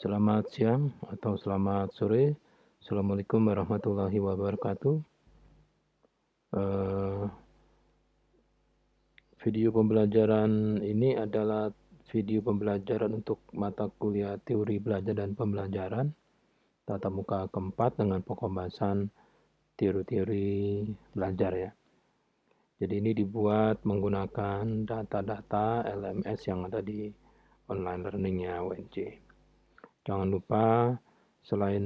Selamat siang atau selamat sore. Assalamualaikum warahmatullahi wabarakatuh. Eh, Video pembelajaran ini adalah video pembelajaran untuk mata kuliah teori belajar dan pembelajaran tatap muka keempat dengan pokok bahasan teori-teori belajar ya. Jadi ini dibuat menggunakan data-data LMS yang ada di online learningnya UNJ. Jangan lupa selain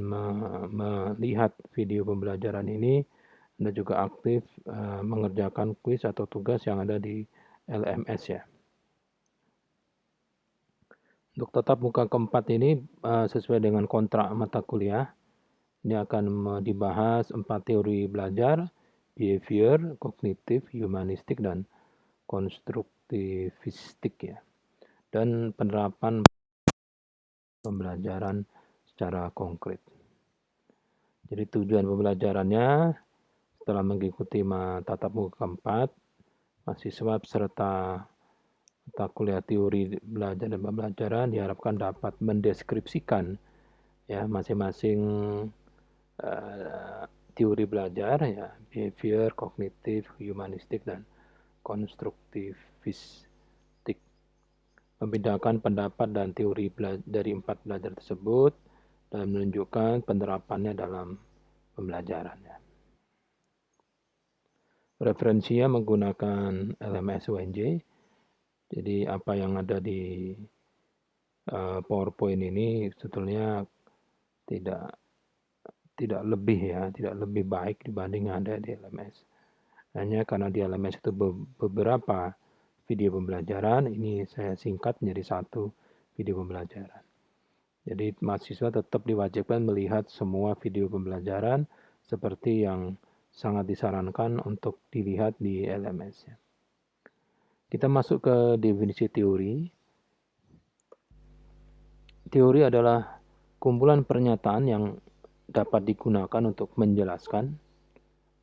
melihat video pembelajaran ini, Anda juga aktif mengerjakan kuis atau tugas yang ada di LMS ya. Untuk tatap muka keempat ini sesuai dengan kontrak mata kuliah, ini akan dibahas 4 teori belajar, behavior, kognitif, humanistik, dan konstruktivistik ya. Dan penerapan pembelajaran secara konkret. Jadi tujuan pembelajarannya setelah mengikuti tatap muka keempat, mahasiswa peserta mata kuliah teori belajar dan pembelajaran diharapkan dapat mendeskripsikan ya masing-masing teori belajar ya, behavior, kognitif, humanistik, dan konstruktivistik. Membedakan pendapat dan teori dari 4 belajar tersebut dan menunjukkan penerapannya dalam pembelajarannya. Referensinya menggunakan LMS UNJ. Jadi apa yang ada di PowerPoint ini sebetulnya tidak lebih baik dibanding yang ada di LMS. Hanya karena di LMS itu beberapa video pembelajaran, ini saya singkat menjadi satu video pembelajaran. Jadi mahasiswa tetap diwajibkan melihat semua video pembelajaran seperti yang sangat disarankan untuk dilihat di LMS. Kita masuk ke definisi teori. Teori adalah kumpulan pernyataan yang dapat digunakan untuk menjelaskan,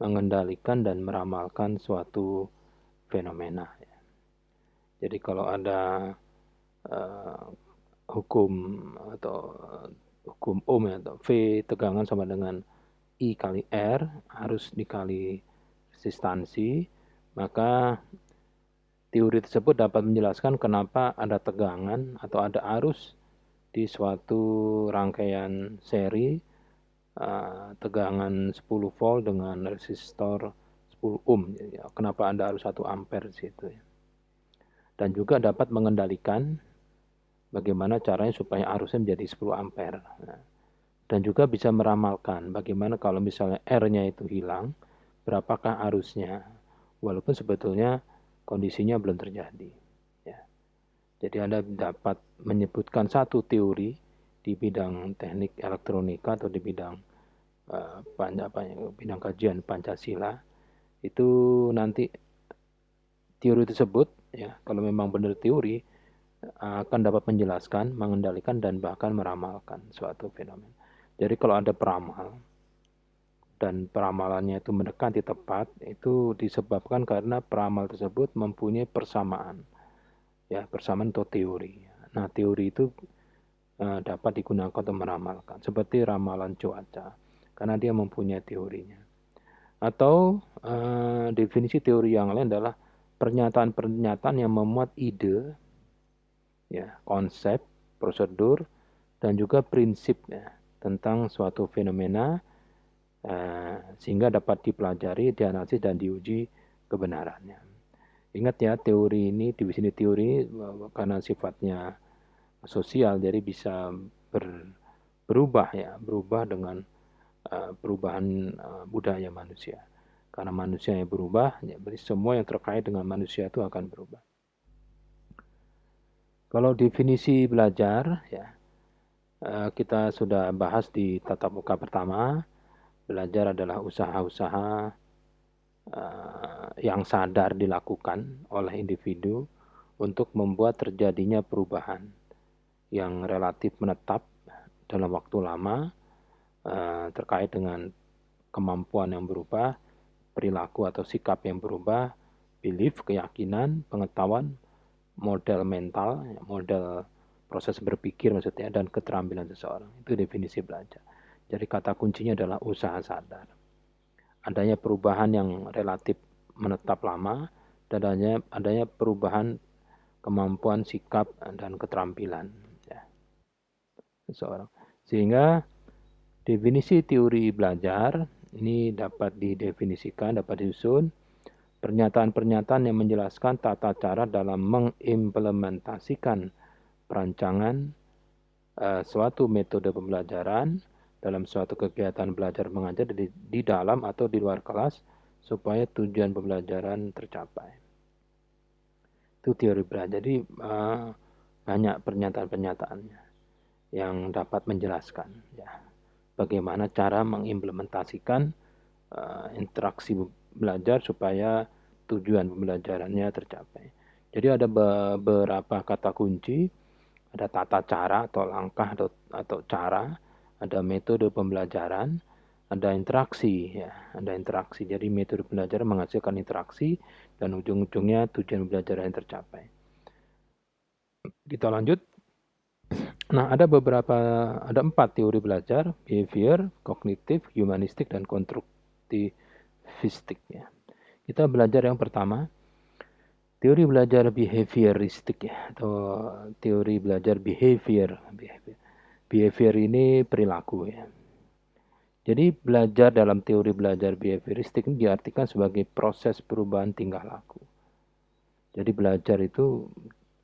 mengendalikan, dan meramalkan suatu fenomena. Jadi kalau ada hukum atau hukum Ohm atau V tegangan sama dengan I kali R harus dikali resistansi, maka teori tersebut dapat menjelaskan kenapa ada tegangan atau ada arus di suatu rangkaian seri tegangan 10 volt dengan resistor 10 ohm. Kenapa Anda harus 1 ampere di situ ya. Dan juga dapat mengendalikan bagaimana caranya supaya arusnya menjadi 10 ampere. Dan juga bisa meramalkan bagaimana kalau misalnya R-nya itu hilang, berapakah arusnya. Walaupun sebetulnya kondisinya belum terjadi. Ya. Jadi Anda dapat menyebutkan satu teori di bidang teknik elektronika atau di bidang bidang kajian Pancasila, itu nanti teori tersebut ya kalau memang benar teori akan dapat menjelaskan, mengendalikan, dan bahkan meramalkan suatu fenomena. Jadi kalau ada peramal dan peramalannya itu mendekati tepat, itu disebabkan karena peramal tersebut mempunyai persamaan, ya persamaan atau teori. Nah teori itu dapat digunakan untuk meramalkan, seperti ramalan cuaca, karena dia mempunyai teorinya. Atau definisi teori yang lain adalah pernyataan-pernyataan yang memuat ide, ya, konsep, prosedur, dan juga prinsip ya, tentang suatu fenomena sehingga dapat dipelajari, dianalisis, dan diuji kebenarannya. Ingat ya, teori ini, definisi teori karena sifatnya sosial, jadi bisa berubah ya, berubah dengan perubahan budaya manusia. Karena manusia yang berubah, ya, berarti semua yang terkait dengan manusia itu akan berubah. Kalau definisi belajar, ya kita sudah bahas di tatap muka pertama. Belajar adalah usaha-usaha yang sadar dilakukan oleh individu untuk membuat terjadinya perubahan yang relatif menetap dalam waktu lama terkait dengan kemampuan yang berubah, perilaku atau sikap yang berubah, belief, keyakinan, pengetahuan, model mental, model proses berpikir maksudnya, dan keterampilan seseorang. Itu definisi belajar. Jadi kata kuncinya adalah usaha sadar. Adanya perubahan yang relatif menetap lama, dan adanya perubahan kemampuan, sikap, dan keterampilan ya, seseorang. Sehingga definisi teori belajar ini dapat didefinisikan, dapat disusun pernyataan-pernyataan yang menjelaskan tata cara dalam mengimplementasikan perancangan suatu metode pembelajaran dalam suatu kegiatan belajar mengajar di dalam atau di luar kelas supaya tujuan pembelajaran tercapai. Itu teori belajar. Jadi banyak pernyataan-pernyataannya yang dapat menjelaskan ya bagaimana cara mengimplementasikan interaksi belajar supaya tujuan pembelajarannya tercapai. Jadi ada beberapa kata kunci, ada tata cara atau langkah atau cara, ada metode pembelajaran, ada interaksi ya, ada interaksi. Jadi metode pembelajaran menghasilkan interaksi dan ujung-ujungnya tujuan pembelajaran yang tercapai. Kita lanjut. Nah, ada 4 teori belajar: behavior, kognitif, humanistik, dan konstruktivistik ya. Kita belajar yang pertama, teori belajar behavioristik ya, atau teori belajar behavior. Behavior ini perilaku ya. Jadi belajar dalam teori belajar behavioristik ini diartikan sebagai proses perubahan tingkah laku. Jadi belajar itu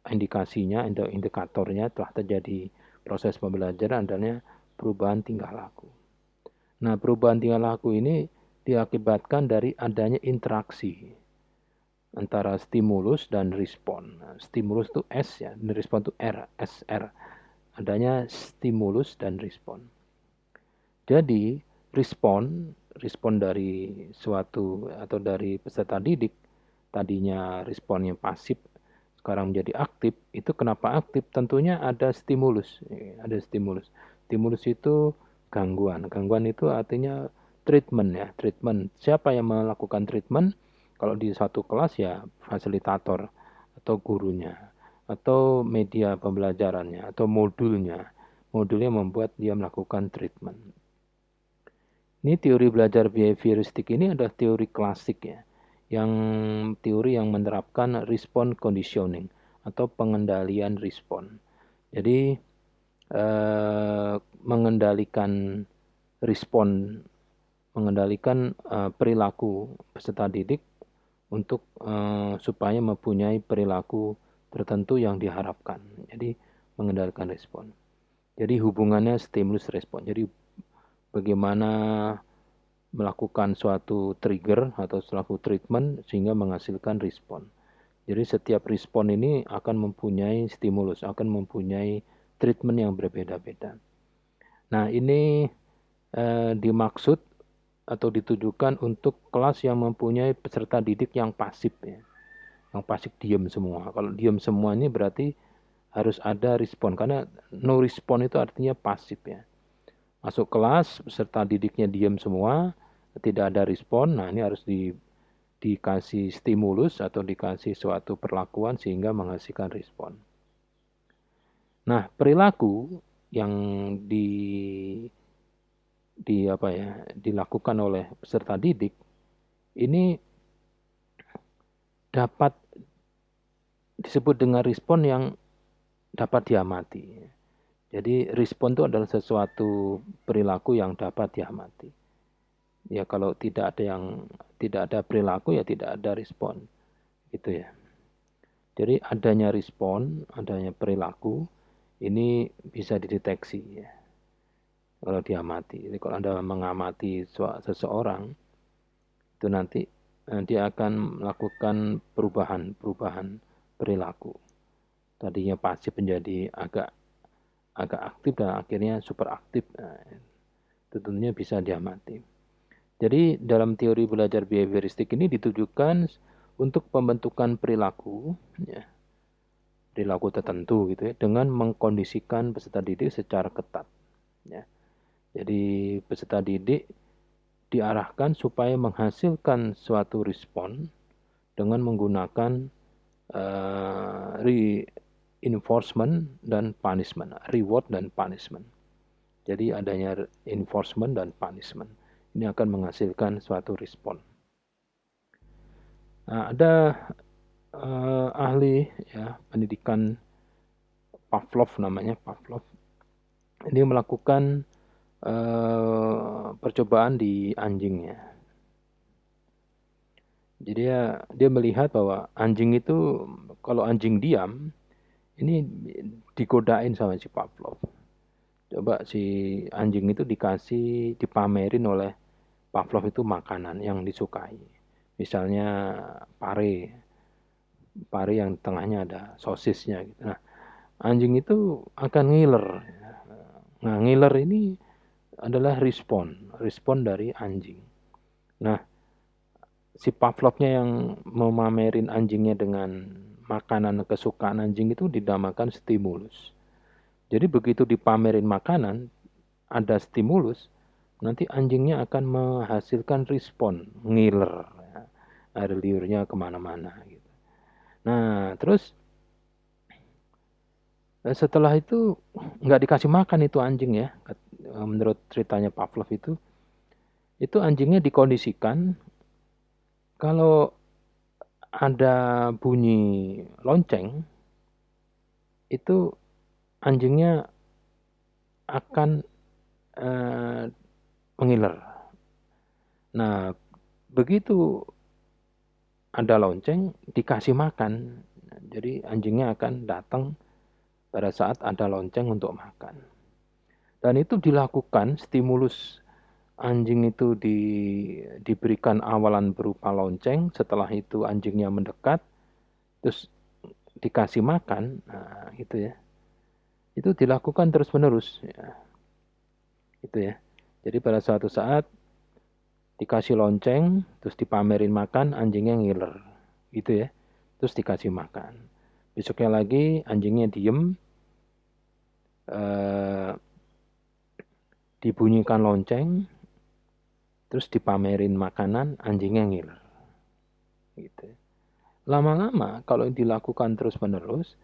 indikasinya, indikatornya telah terjadi proses pembelajaran adanya perubahan tingkah laku. Nah, perubahan tingkah laku ini diakibatkan dari adanya interaksi antara stimulus dan respon. Nah, stimulus itu S ya, dan respon itu R, SR. Adanya stimulus dan respon. Jadi, respon dari suatu atau dari peserta didik, tadinya responnya pasif, sekarang menjadi aktif. Itu kenapa aktif? Tentunya ada stimulus. Ada stimulus. Stimulus itu gangguan. Gangguan itu artinya treatment ya. Treatment. Siapa yang melakukan treatment? Kalau di satu kelas ya fasilitator atau gurunya, atau media pembelajarannya, atau modulnya. Modulnya membuat dia melakukan treatment. Ini teori belajar behavioristik ini adalah teori klasik ya, yang teori yang menerapkan respon conditioning atau pengendalian respon. Jadi mengendalikan respon, mengendalikan perilaku peserta didik untuk supaya mempunyai perilaku tertentu yang diharapkan. Jadi mengendalikan respon. Jadi hubungannya stimulus respon. Jadi bagaimana melakukan suatu trigger atau suatu treatment sehingga menghasilkan respon. Jadi setiap respon ini akan mempunyai stimulus, akan mempunyai treatment yang berbeda-beda. Nah, ini dimaksud atau ditujukan untuk kelas yang mempunyai peserta didik yang pasif ya. Yang pasif diam semua. Kalau diam semua ini berarti harus ada respon, karena no respon itu artinya pasif ya. Masuk kelas, peserta didiknya diam semua, tidak ada respon. Nah, ini harus dikasih stimulus atau dikasih suatu perlakuan sehingga menghasilkan respon. Nah, perilaku yang dilakukan oleh peserta didik ini dapat disebut dengan respon yang dapat diamati. Jadi respon itu adalah sesuatu perilaku yang dapat diamati. Ya kalau tidak ada perilaku ya tidak ada respon. Gitu ya. Jadi adanya respon, adanya perilaku ini bisa dideteksi ya. Kalau diamati. Jadi kalau Anda mengamati seseorang itu nanti dia akan melakukan perubahan perilaku. Tadinya pasif menjadi agak aktif dan akhirnya super aktif. Nah, tentunya bisa diamati. Jadi dalam teori belajar behavioristik ini ditujukan untuk pembentukan perilaku, ya, perilaku tertentu gitu ya, dengan mengkondisikan peserta didik secara ketat. Ya. Jadi peserta didik diarahkan supaya menghasilkan suatu respon dengan menggunakan enforcement dan punishment, reward dan punishment. Jadi adanya enforcement dan punishment. Ini akan menghasilkan suatu respon. Nah, ada ahli ya pendidikan Pavlov namanya Pavlov. Ini melakukan percobaan di anjingnya. Jadi dia melihat bahwa anjing itu kalau anjing diam ini digodain sama si Pavlov. Coba si anjing itu dipamerin oleh Pavlov itu makanan yang disukai. Misalnya pare yang tengahnya ada sosisnya gitu. Nah, anjing itu akan ngiler. Nah, ngiler ini adalah respon dari anjing. Nah, si Pavlovnya yang memamerin anjingnya dengan makanan kesukaan anjing itu dinamakan stimulus. Jadi begitu dipamerin makanan, ada stimulus, nanti anjingnya akan menghasilkan respon, ngiler, ya. Air liurnya kemana-mana. Gitu. Nah, terus setelah itu nggak dikasih makan itu anjing ya, menurut ceritanya Pavlov itu anjingnya dikondisikan kalau ada bunyi lonceng, itu anjingnya akan mengiler. Nah, begitu ada lonceng, dikasih makan. Jadi anjingnya akan datang pada saat ada lonceng untuk makan. Dan itu dilakukan, stimulus anjing itu diberikan awalan berupa lonceng, setelah itu anjingnya mendekat, terus dikasih makan, nah gitu ya. Itu dilakukan terus-menerus ya. Gitu ya. Jadi pada suatu saat dikasih lonceng, terus dipamerin makan, anjingnya ngiler. Gitu ya. Terus dikasih makan. Besoknya lagi anjingnya diem, dibunyikan lonceng, terus dipamerin makanan, anjingnya ngiler. Gitu. Lama-lama kalau dilakukan terus-menerus,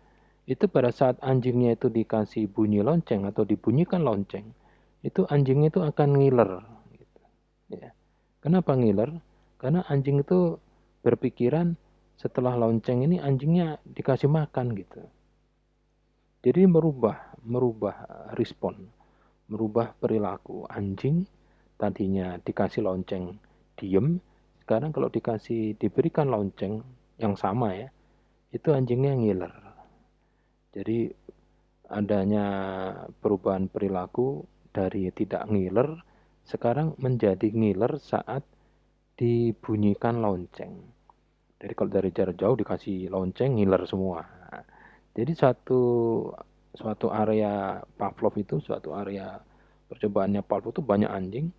itu pada saat anjingnya itu dikasih bunyi lonceng atau dibunyikan lonceng, itu anjingnya itu akan ngiler. Gitu. Ya. Kenapa ngiler? Karena anjing itu berpikiran setelah lonceng ini anjingnya dikasih makan gitu. Jadi merubah respon, merubah perilaku anjing. Tadinya dikasih lonceng diem, sekarang kalau diberikan lonceng yang sama ya, itu anjingnya ngiler. Jadi adanya perubahan perilaku dari tidak ngiler sekarang menjadi ngiler saat dibunyikan lonceng. Jadi kalau dari jarak jauh dikasih lonceng ngiler semua. Jadi suatu area Pavlov itu, suatu area percobaannya Pavlov itu banyak anjing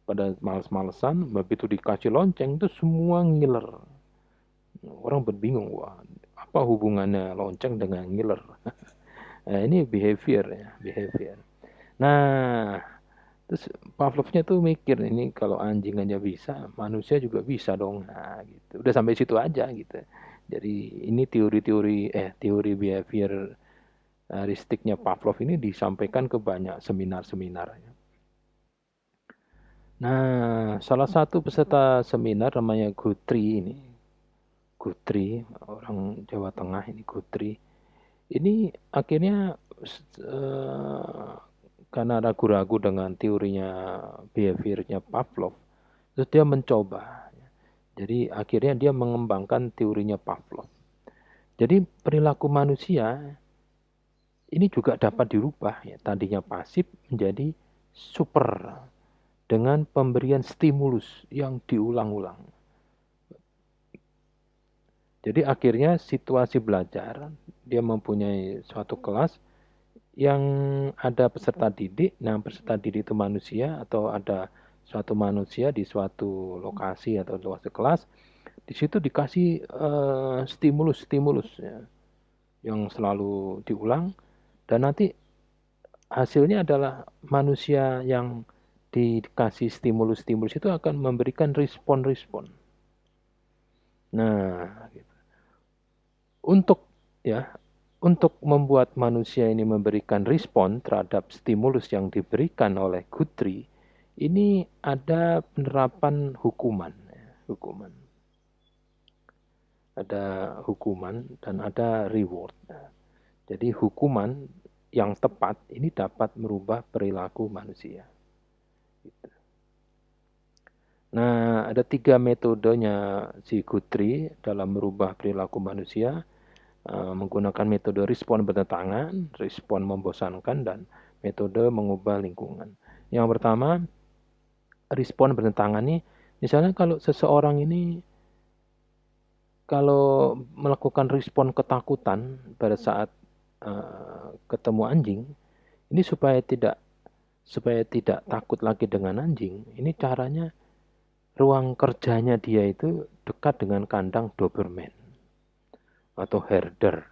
pada males-malesan, begitu dikasih lonceng itu semua ngiler. Orang berbingung, wah apa hubungannya lonceng dengan ngiler? Nah, ini behavior ya, behavior. Nah, terus Pavlovnya tuh mikir ini kalau anjing aja bisa, manusia juga bisa dong. Nah, gitu. Udah sampai situ aja gitu. Jadi ini teori behavioristiknya Pavlov ini disampaikan ke banyak seminar-seminar. Nah, salah satu peserta seminar namanya Guthrie ini. Guthrie, orang Jawa Tengah ini Guthrie. Ini akhirnya karena ragu-ragu dengan teorinya behaviornya Pavlov, terus dia mencoba. Jadi akhirnya dia mengembangkan teorinya Pavlov. Jadi perilaku manusia ini juga dapat dirubah ya. Tadinya pasif menjadi super dengan pemberian stimulus yang diulang-ulang. Jadi akhirnya situasi belajar, dia mempunyai suatu kelas yang ada peserta didik. Nah, peserta didik itu manusia atau ada suatu manusia di suatu lokasi atau suatu kelas. Di situ dikasih stimulus ya, yang selalu diulang, dan nanti hasilnya adalah manusia yang dikasih stimulus itu akan memberikan respon-respon. Nah, gitu. Untuk ya untuk membuat manusia ini memberikan respon terhadap stimulus yang diberikan oleh Guthrie, ini ada penerapan hukuman, ya, hukuman. Ada hukuman dan ada reward. Jadi hukuman yang tepat ini dapat merubah perilaku manusia. Nah, ada 3 metodenya si Guthrie dalam merubah perilaku manusia, menggunakan metode respon bertentangan, respon membosankan, dan metode mengubah lingkungan. Yang pertama, respon bertentangan nih, misalnya kalau seseorang ini kalau melakukan respon ketakutan pada saat ketemu anjing, ini supaya tidak takut lagi dengan anjing, ini caranya ruang kerjanya dia itu dekat dengan kandang Doberman atau herder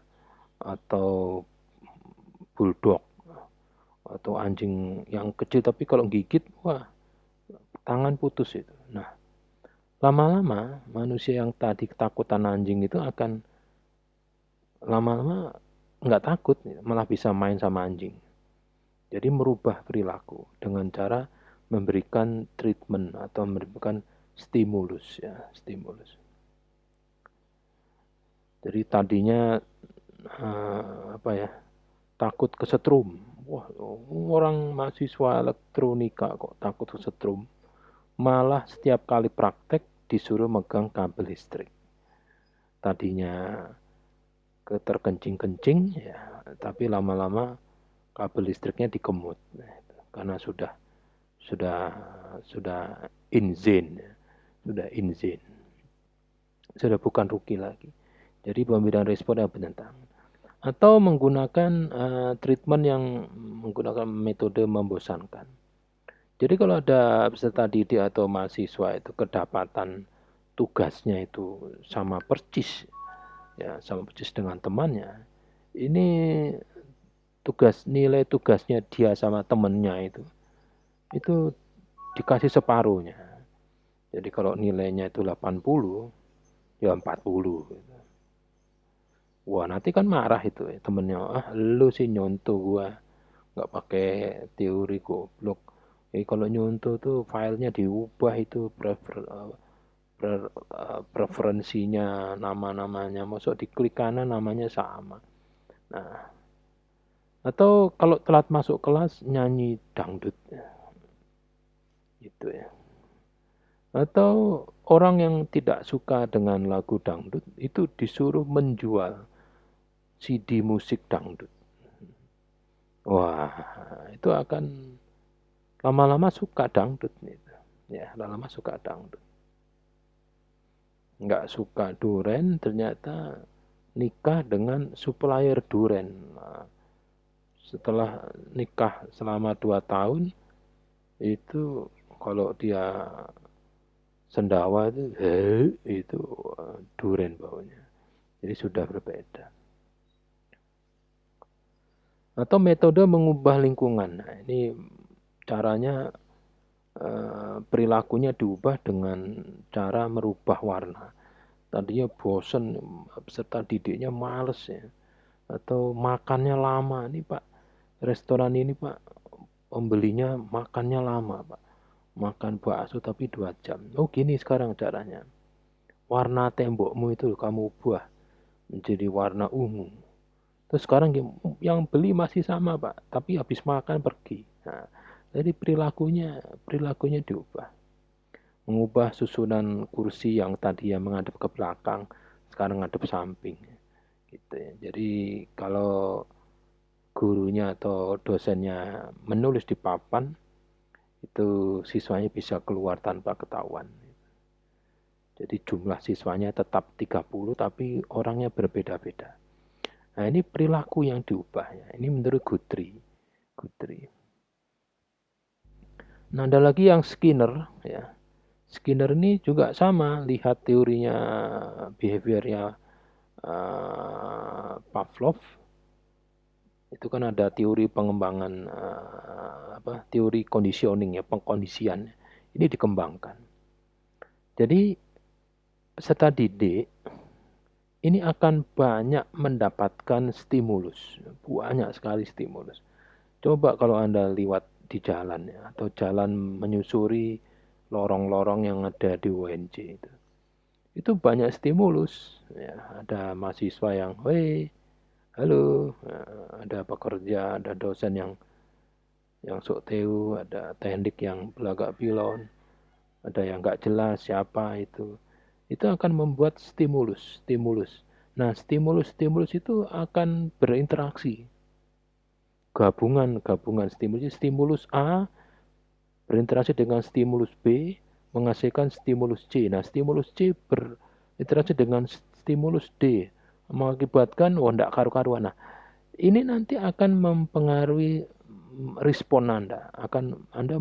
atau bulldog atau anjing yang kecil, tapi kalau gigit, wah, tangan putus itu. Nah, lama-lama manusia yang tadi ketakutan anjing itu akan lama-lama nggak takut, malah bisa main sama anjing. Jadi merubah perilaku dengan cara memberikan treatment atau memberikan stimulus, ya, stimulus. Jadi tadinya takut kesetrum. Wah, orang mahasiswa elektronika kok takut kesetrum. Malah setiap kali praktek disuruh megang kabel listrik. Tadinya terkencing-kencing, ya, tapi lama-lama kabel listriknya dikemut, karena sudah inzen, sudah bukan ruki lagi. Jadi pemberian respon yang bertentangan. Atau menggunakan treatment yang menggunakan metode membosankan. Jadi kalau ada peserta didik atau mahasiswa itu kedapatan tugasnya itu sama persis, ya, sama persis dengan temannya, ini nilai tugasnya dia sama temannya itu dikasih separuhnya. Jadi kalau nilainya itu 80, ya 40. Wah, nanti kan marah itu ya, temennya. Ah, lu sih nyontoh gua, nggak pakai teori goblok. Kalau nyontoh tuh filenya diubah itu preferensinya, nama-namanya. Masuk diklik kanan namanya sama. Nah, atau kalau telat masuk kelas nyanyi dangdut, gitu ya. Atau orang yang tidak suka dengan lagu dangdut itu disuruh menjual CD musik dangdut. Wah, itu akan lama-lama suka dangdut gitu. Ya, lama-lama suka dangdut. Nggak suka duren, ternyata nikah dengan supplier duren. Nah, setelah nikah selama 2 tahun, itu kalau dia sendawa itu duren baunya. Jadi sudah berbeda. Atau metode mengubah lingkungan. Nah, ini caranya perilakunya diubah dengan cara merubah warna. Tadinya bosen, peserta didiknya males ya. Atau makannya lama. Ini Pak, restoran ini Pak, pembelinya makannya lama Pak. Makan bakso tapi 2 jam. Oh gini sekarang caranya. Warna tembokmu itu kamu ubah menjadi warna ungu. Terus sekarang yang beli masih sama Pak, tapi habis makan pergi. Nah, jadi perilakunya diubah. Mengubah susunan kursi yang tadi yang menghadap ke belakang, sekarang menghadap samping. Gitu ya. Jadi kalau gurunya atau dosennya menulis di papan, itu siswanya bisa keluar tanpa ketahuan. Jadi jumlah siswanya tetap 30, tapi orangnya berbeda-beda. Nah, ini perilaku yang diubah ya. Ini menurut Guthrie. Nah, ada lagi yang Skinner ya. Skinner ini juga sama, lihat teorinya behaviornya Pavlov. Itu kan ada teori pengembangan teori conditioning ya, pengkondisian. Ini dikembangkan. Jadi peserta didik ini akan banyak mendapatkan stimulus, banyak sekali stimulus. Coba kalau Anda lewat di jalan ya, atau jalan menyusuri lorong-lorong yang ada di UNJ itu banyak stimulus. Ya, ada mahasiswa yang, "Hei, halo," ada pekerja, ada dosen yang sok teu, ada teknik yang belagak pilon, ada yang nggak jelas siapa itu. Itu akan membuat stimulus. Nah, stimulus itu akan berinteraksi. Gabungan stimulus A berinteraksi dengan stimulus B menghasilkan stimulus C. Nah, stimulus C berinteraksi dengan stimulus D mengakibatkan enggak karu-karuan. Nah, ini nanti akan mempengaruhi respon Anda. Anda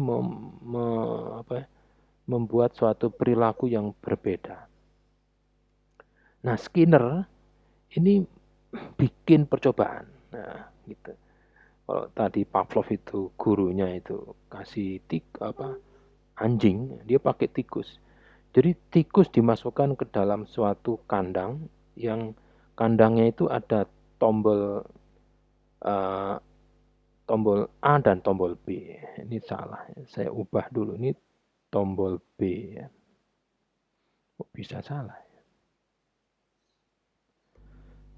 membuat suatu perilaku yang berbeda. Nah, Skinner ini bikin percobaan. Nah, gitu. Kalau tadi Pavlov itu gurunya itu kasih anjing, dia pakai tikus. Jadi tikus dimasukkan ke dalam suatu kandang yang kandangnya itu ada tombol tombol A dan tombol B. Ini salah, saya ubah dulu. Ini tombol B ya. Kok bisa salah?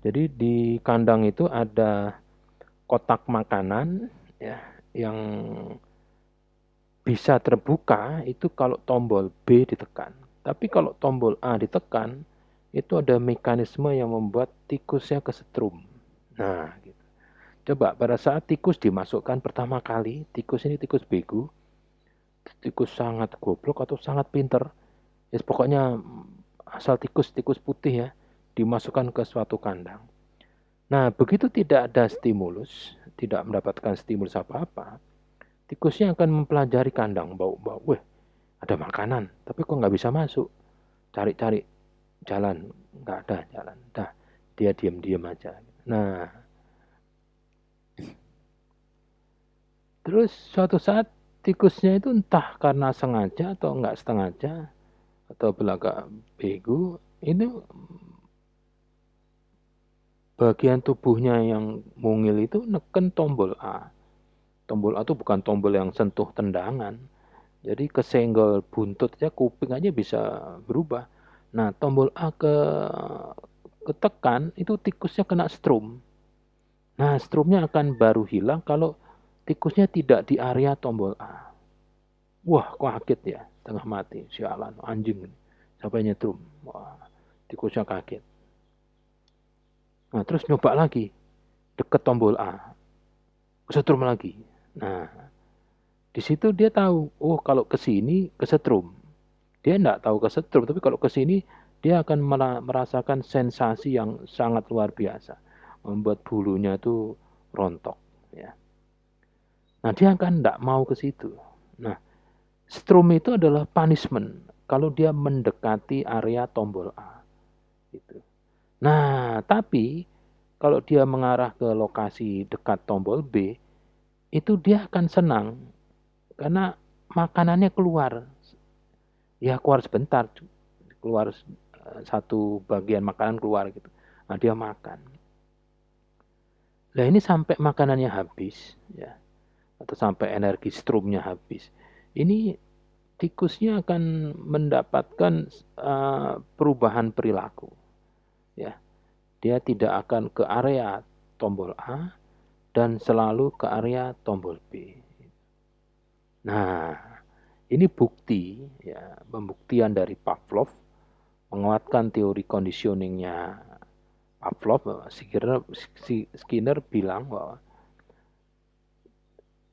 Jadi di kandang itu ada kotak makanan ya yang bisa terbuka itu kalau tombol B ditekan. Tapi kalau tombol A ditekan itu ada mekanisme yang membuat tikusnya kesetrum. Nah, gitu. Coba pada saat tikus dimasukkan pertama kali, tikus ini tikus bego, tikus sangat goblok atau sangat pinter, ya pokoknya asal tikus putih ya, dimasukkan ke suatu kandang. Nah, begitu tidak ada stimulus, tidak mendapatkan stimulus apa-apa, tikusnya akan mempelajari kandang, bau-bau, weh, ada makanan, tapi kok nggak bisa masuk. Cari-cari jalan, nggak ada jalan. Dah, dia diam-diam aja. Nah, terus suatu saat tikusnya itu entah karena sengaja atau nggak sengaja, atau belagak bego, ini bagian tubuhnya yang mungil itu neken tombol A. Tombol A itu bukan tombol yang sentuh tendangan. Jadi kesenggol buntutnya, kuping aja bisa berubah. Nah, tombol A ketekan, itu tikusnya kena strum. Nah, strumnya akan baru hilang kalau tikusnya tidak di area tombol A. Wah, kaget ya, tengah mati. Sialan, anjing. Sampai nyetrum. Wah, tikusnya kaget. Nah, terus nyoba lagi. Deket tombol A. Kesetrum lagi. Nah, di situ dia tahu, oh kalau ke sini kesetrum. Dia enggak tahu kesetrum, tapi kalau ke sini dia akan merasakan sensasi yang sangat luar biasa. Membuat bulunya itu rontok. Ya. Nah, dia akan enggak mau ke situ. Nah, strum itu adalah punishment kalau dia mendekati area tombol A. Gitu. Nah, tapi kalau dia mengarah ke lokasi dekat tombol B, itu dia akan senang karena makanannya keluar. Ya keluar sebentar, keluar satu bagian makanan keluar gitu. Nah, dia makan. Nah, ini sampai makanannya habis ya, atau sampai energi strumnya habis. Ini tikusnya akan mendapatkan perubahan perilaku. Ya, dia tidak akan ke area tombol A dan selalu ke area tombol B. Nah, ini bukti ya, pembuktian dari Pavlov menguatkan teori conditioningnya Pavlov. Skinner bilang bahwa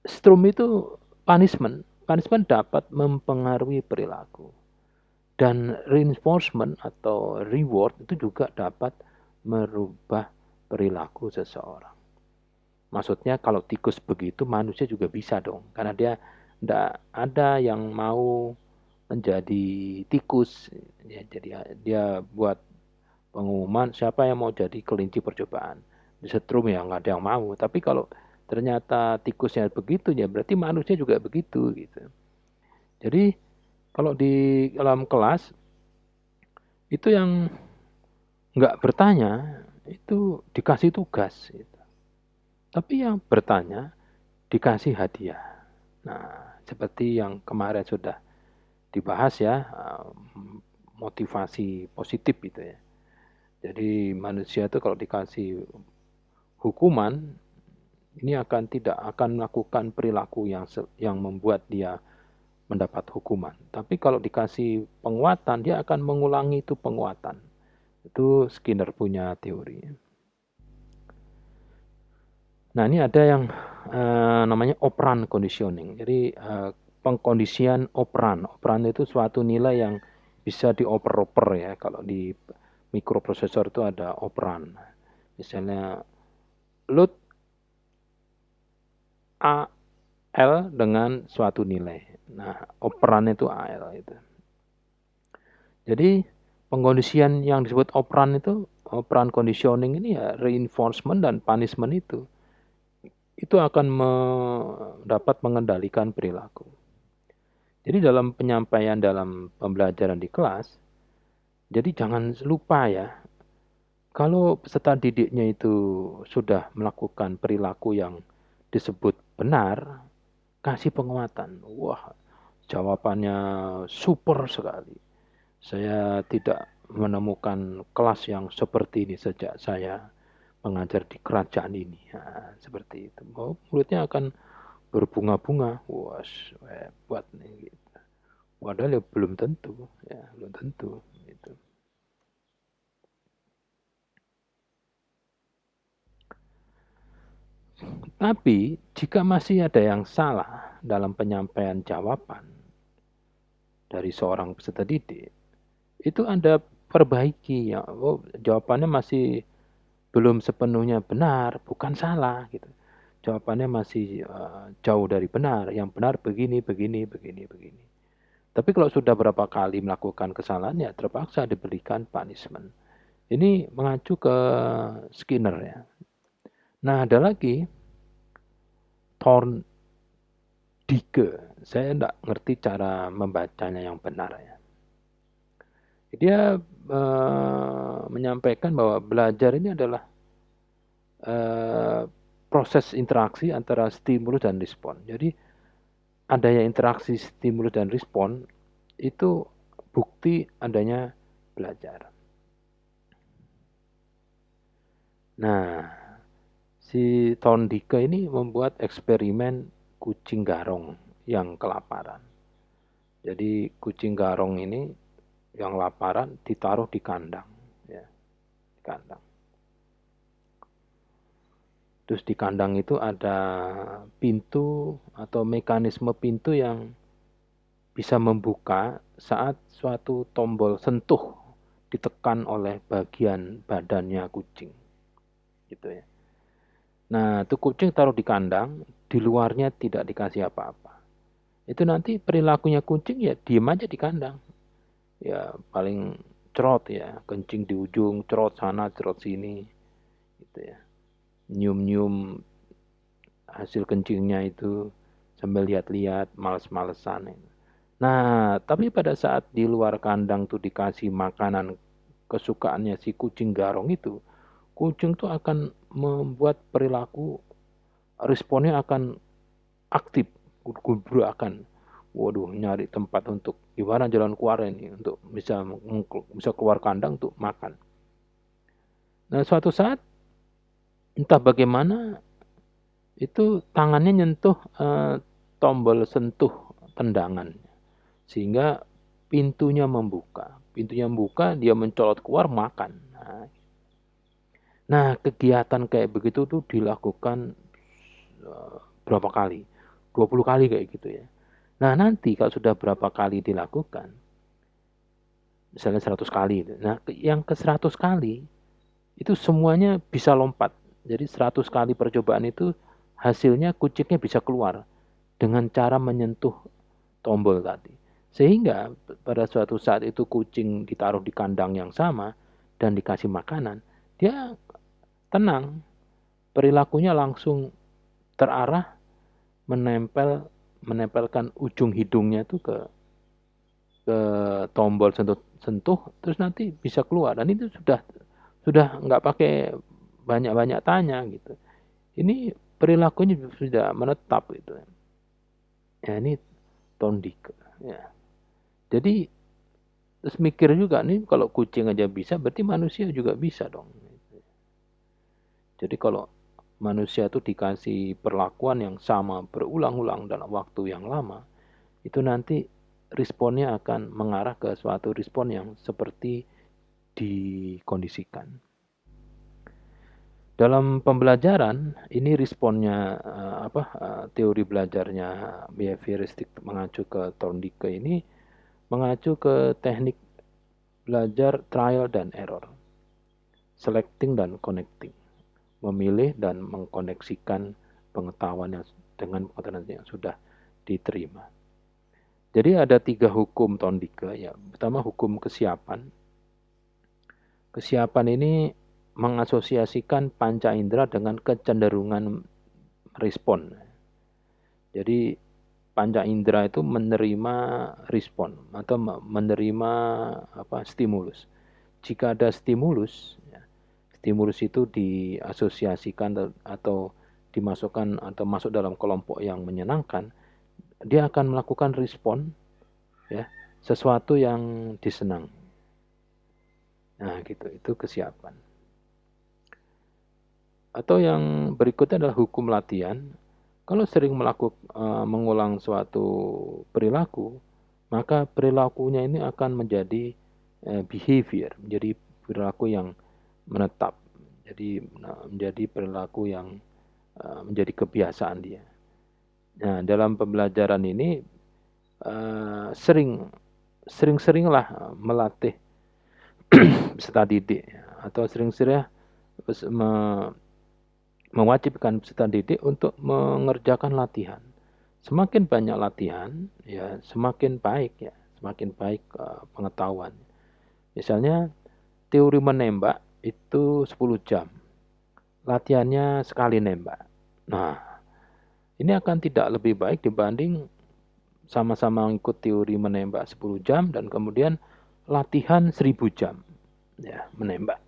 strum itu punishment dapat mempengaruhi perilaku. Dan reinforcement atau reward itu juga dapat merubah perilaku seseorang. Maksudnya kalau tikus begitu, manusia juga bisa dong. Karena dia tidak ada yang mau menjadi tikus. Ya, jadi dia buat pengumuman siapa yang mau jadi kelinci percobaan. Disetrum ya nggak ada yang mau. Tapi kalau ternyata tikusnya begitu ya berarti manusia juga begitu gitu. Jadi kalau di dalam kelas itu yang nggak bertanya itu dikasih tugas gitu. Tapi yang bertanya dikasih hadiah. Nah, seperti yang kemarin sudah dibahas ya, motivasi positif itu ya. Jadi manusia itu kalau dikasih hukuman ini tidak akan melakukan perilaku yang membuat dia mendapat hukuman. Tapi kalau dikasih penguatan, dia akan mengulangi itu penguatan. Itu Skinner punya teori. Nah, ini ada yang namanya operant conditioning. Jadi pengkondisian operan. Operan itu suatu nilai yang bisa dioper-oper ya. Kalau di mikroprosesor itu ada operan. Misalnya load AL dengan suatu nilai. Nah, operan itu AL itu. Jadi pengkondisian yang disebut operan itu, operan conditioning ini ya reinforcement dan punishment itu akan dapat mengendalikan perilaku. Jadi dalam penyampaian dalam pembelajaran di kelas, jadi jangan lupa ya, kalau peserta didiknya itu sudah melakukan perilaku yang disebut benar, kasih penguatan. Wah, jawabannya super sekali. Saya tidak menemukan kelas yang seperti ini sejak saya mengajar di kerajaan ini. Nah, seperti itu. Oh, mulutnya akan berbunga-bunga. Wah, hebat nih. Gitu. Padahal ya belum tentu. Ya, belum tentu. Gitu. Tapi, jika masih ada yang salah dalam penyampaian jawaban dari seorang peserta didik, itu Anda perbaiki ya. Oh, jawabannya masih belum sepenuhnya benar, bukan salah gitu. Jawabannya masih jauh dari benar. Yang benar begini, begini, begini, begini. Tapi kalau sudah berapa kali melakukan kesalahan ya terpaksa diberikan punishment. Ini mengacu ke Skinner ya. Nah, ada lagi Thorndike. Saya tidak ngerti cara membacanya yang benar ya. Dia menyampaikan bahwa belajar ini adalah proses interaksi antara stimulus dan respon. Jadi adanya interaksi stimulus dan respon itu bukti adanya belajar. Nah, si Thorndike ini membuat eksperimen kucing garong yang kelaparan. Jadi kucing garong ini yang laparan ditaruh di kandang, ya, di kandang. Terus di kandang itu ada pintu atau mekanisme pintu yang bisa membuka saat suatu tombol sentuh ditekan oleh bagian badannya kucing. Gitu ya. Nah, itu kucing taruh di kandang, di luarnya tidak dikasih apa-apa. Itu nanti perilakunya kucing ya diem aja di kandang. Ya paling cerot ya, kencing di ujung, cerot sana, cerot sini. Gitu ya. Nyium-nyium hasil kencingnya itu sambil lihat-lihat, males-malesan. Nah, tapi pada saat di luar kandang tuh dikasih makanan kesukaannya si kucing garong itu, kucing tuh akan membuat perilaku responnya akan aktif, gubru akan, waduh nyari tempat untuk gimana jalan keluar ini untuk bisa keluar kandang untuk makan. Nah, suatu saat entah bagaimana itu tangannya nyentuh tombol sentuh tendangan sehingga pintunya membuka. Pintunya membuka, dia mencolot keluar makan. Nah, kegiatan kayak begitu tuh dilakukan berapa kali? 20 kali kayak gitu ya. Nah, nanti kalau sudah berapa kali dilakukan, misalnya 100 kali. Nah, yang ke 100 kali, itu semuanya bisa lompat. Jadi 100 kali percobaan itu, hasilnya kucingnya bisa keluar dengan cara menyentuh tombol tadi. Sehingga pada suatu saat itu kucing ditaruh di kandang yang sama dan dikasih makanan, dia tenang. Perilakunya langsung terarah menempelkan ujung hidungnya itu ke tombol sentuh terus nanti bisa keluar dan itu sudah sudah nggak pakai banyak-banyak tanya gitu. Ini perilakunya sudah menetap gitu. Ya ini Tondike. Ya. Jadi terus mikir juga nih kalau kucing aja bisa, berarti manusia juga bisa dong. Jadi kalau manusia itu dikasih perlakuan yang sama berulang-ulang dalam waktu yang lama, itu nanti responnya akan mengarah ke suatu respon yang seperti dikondisikan. Dalam pembelajaran, ini responnya teori belajarnya behavioristik mengacu ke Thorndike ini mengacu ke teknik belajar trial dan error, selecting dan connecting, memilih dan mengkoneksikan pengetahuan yang dengan pengetahuan yang sudah diterima. Jadi ada 3 hukum Thorndike ya. Pertama hukum kesiapan. Kesiapan ini mengasosiasikan panca indera dengan kecenderungan respon. Jadi panca indera itu menerima respon atau menerima stimulus. Jika ada stimulus, stimulus itu diasosiasikan atau dimasukkan atau masuk dalam kelompok yang menyenangkan, dia akan melakukan respon ya, sesuatu yang disenang. Nah, gitu, itu kesiapan. Atau yang berikutnya adalah hukum latihan. Kalau sering mengulang suatu perilaku, maka perilakunya ini akan menjadi behavior, menjadi perilaku yang menetap. Jadi menjadi perilaku yang menjadi kebiasaan dia. Nah, dalam pembelajaran ini sering-seringlah melatih peserta didik atau sering-sering mewajibkan peserta didik untuk mengerjakan latihan. Semakin banyak latihan, ya semakin baik ya, semakin baik pengetahuan. Misalnya teori menembak itu 10 jam. Latihannya sekali nembak. Nah, ini akan tidak lebih baik dibanding sama-sama ikut teori menembak 10 jam dan kemudian latihan 1000 jam ya menembak.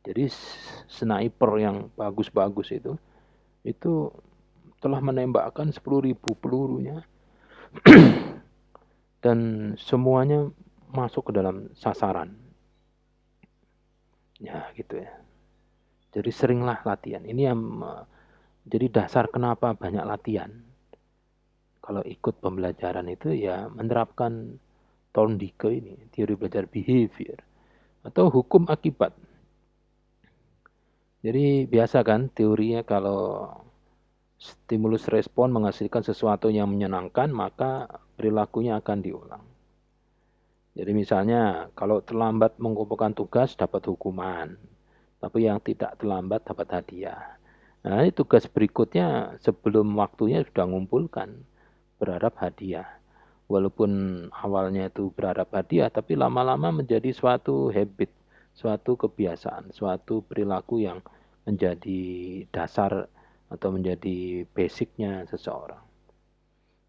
Jadi sniper yang bagus-bagus itu telah menembakkan 10.000 pelurunya dan semuanya masuk ke dalam sasaran. Ya gitu ya. Jadi seringlah latihan. Ini yang jadi dasar kenapa banyak latihan. Kalau ikut pembelajaran itu ya menerapkan Thorndike ini, teori belajar behavior atau hukum akibat. Jadi biasa kan teorinya kalau stimulus respon menghasilkan sesuatu yang menyenangkan, maka perilakunya akan diulang. Jadi misalnya kalau terlambat mengumpulkan tugas dapat hukuman, tapi yang tidak terlambat dapat hadiah. Nah, ini tugas berikutnya sebelum waktunya sudah mengumpulkan, berharap hadiah. Walaupun awalnya itu berharap hadiah, tapi lama-lama menjadi suatu habit, suatu kebiasaan, suatu perilaku yang menjadi dasar atau menjadi basicnya seseorang.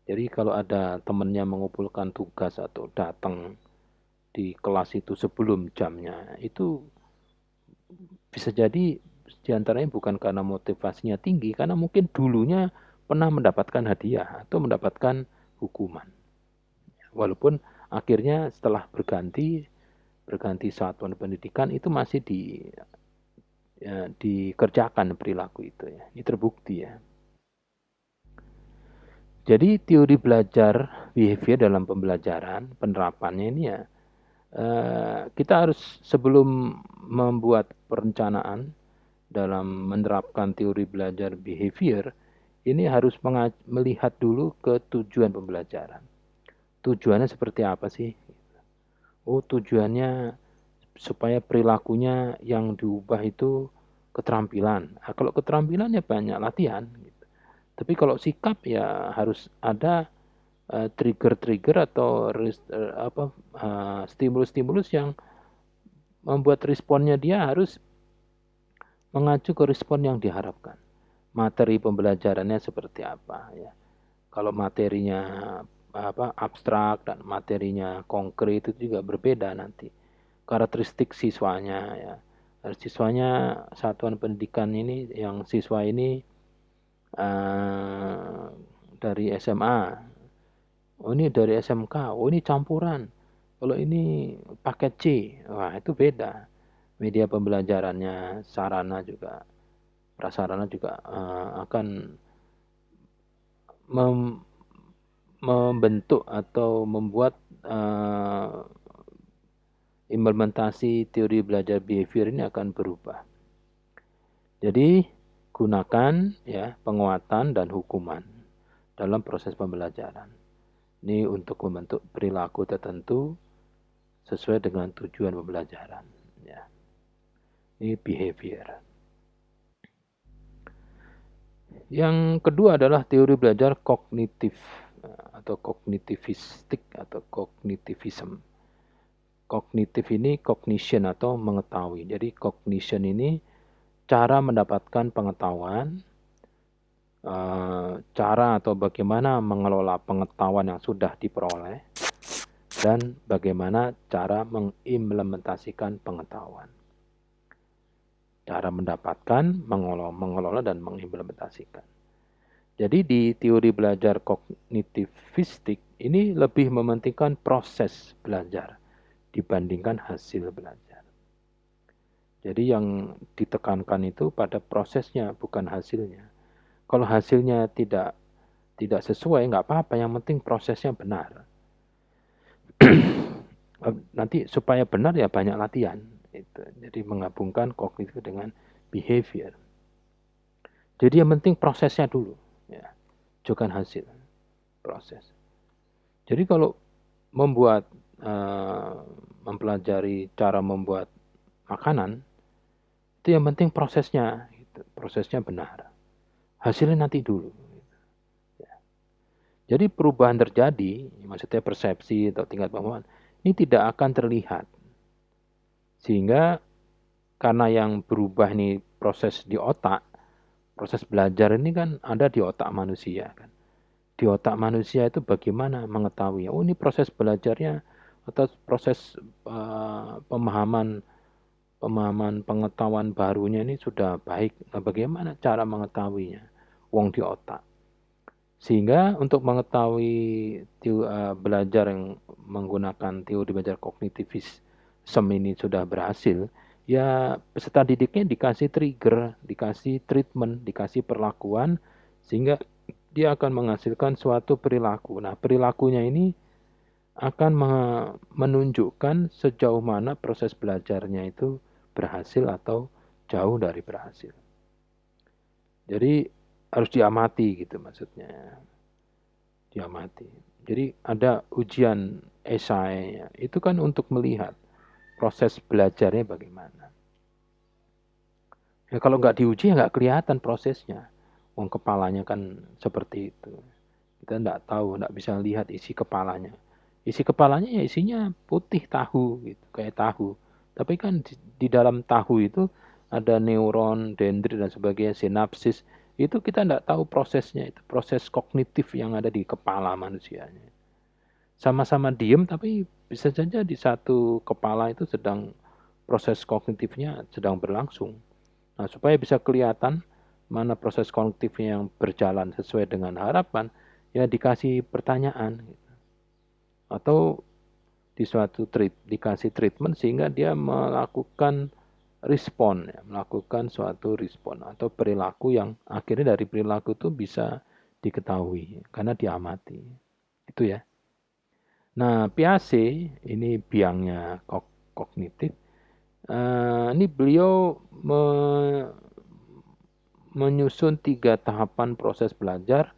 Jadi kalau ada temannya mengumpulkan tugas atau datang di kelas itu sebelum jamnya, itu bisa jadi diantaranya bukan karena motivasinya tinggi, karena mungkin dulunya pernah mendapatkan hadiah atau mendapatkan hukuman. Walaupun akhirnya setelah berganti satuan pendidikan itu masih dikerjakan perilaku itu ya. Ini terbukti ya. Jadi teori belajar behavior dalam pembelajaran, penerapannya ini ya kita harus sebelum membuat perencanaan dalam menerapkan teori belajar behavior, ini harus melihat dulu ke tujuan pembelajaran. Tujuannya seperti apa sih? Oh, tujuannya supaya perilakunya yang diubah itu keterampilan. Nah, kalau keterampilannya banyak latihan. Gitu. Tapi kalau sikap ya harus ada trigger-trigger atau stimulus-stimulus yang membuat responnya dia harus mengacu ke respon yang diharapkan. Materi pembelajarannya seperti apa ya. Kalau materinya abstrak dan materinya konkret itu juga berbeda nanti. karakteristik siswanya ya. Siswanya satuan pendidikan ini, yang siswa ini dari SMA, oh ini dari SMK, oh ini campuran, kalau ini paket C, wah itu beda. Media pembelajarannya, sarana juga, prasarana juga akan membentuk atau membuat implementasi teori belajar behavior ini akan berubah. Jadi gunakan ya penguatan dan hukuman dalam proses pembelajaran. Ini untuk membentuk perilaku tertentu sesuai dengan tujuan pembelajaran. Ya. Ini behavior. Yang kedua adalah teori belajar kognitif atau kognitivistik atau kognitivism. Kognitif ini cognition atau mengetahui. Jadi cognition ini cara mendapatkan pengetahuan, cara atau bagaimana mengelola pengetahuan yang sudah diperoleh, dan bagaimana cara mengimplementasikan pengetahuan. Cara mendapatkan, mengelola dan mengimplementasikan. Jadi di teori belajar kognitivistik ini lebih mementingkan proses belajar dibandingkan hasil belajar. Jadi yang ditekankan itu pada prosesnya, bukan hasilnya. Kalau hasilnya tidak sesuai, nggak apa-apa, yang penting prosesnya benar. Nanti supaya benar ya banyak latihan. Jadi menggabungkan kognitif dengan behavior. Jadi yang penting prosesnya dulu, ya, bukan hasil, proses. Jadi kalau membuat, mempelajari cara membuat makanan, itu yang penting prosesnya, prosesnya benar. Hasilnya nanti dulu. Jadi perubahan terjadi, maksudnya persepsi atau tingkat pemahaman, ini tidak akan terlihat. Sehingga karena yang berubah ini proses di otak, proses belajar ini kan ada di otak manusia kan. Di otak manusia itu bagaimana mengetahui, oh ini proses belajarnya atau proses pemahaman pengetahuan barunya ini sudah baik. Nah, bagaimana cara mengetahuinya? Wong di otak. Sehingga untuk mengetahui belajar yang menggunakan teori belajar kognitivism ini sudah berhasil, ya peserta didiknya dikasih trigger, dikasih treatment, dikasih perlakuan, sehingga dia akan menghasilkan suatu perilaku. Nah, perilakunya ini akan menunjukkan sejauh mana proses belajarnya itu berhasil atau jauh dari berhasil. Jadi harus diamati gitu maksudnya. Diamati. Jadi ada ujian esai, itu kan untuk melihat proses belajarnya bagaimana. Ya kalau nggak diuji ya nggak kelihatan prosesnya. Wong kepalanya kan seperti itu. Kita nggak tahu, nggak bisa lihat isi kepalanya. Isi kepalanya ya isinya putih tahu gitu, kayak tahu. Tapi kan di dalam tahu itu ada neuron, dendrit dan sebagainya, sinapsis. Itu kita nggak tahu prosesnya, itu proses kognitif yang ada di kepala manusianya. Sama-sama diem tapi bisa saja di satu kepala itu sedang proses kognitifnya sedang berlangsung. Nah, supaya bisa kelihatan mana proses kognitifnya yang berjalan sesuai dengan harapan, ya dikasih pertanyaan. Atau di suatu dikasih treatment sehingga dia melakukan respon, ya, melakukan suatu respon atau perilaku yang akhirnya dari perilaku itu bisa diketahui karena diamati. Itu ya. Nah, Piaget ini biangnya kognitif. Ini beliau menyusun 3 tahapan proses belajar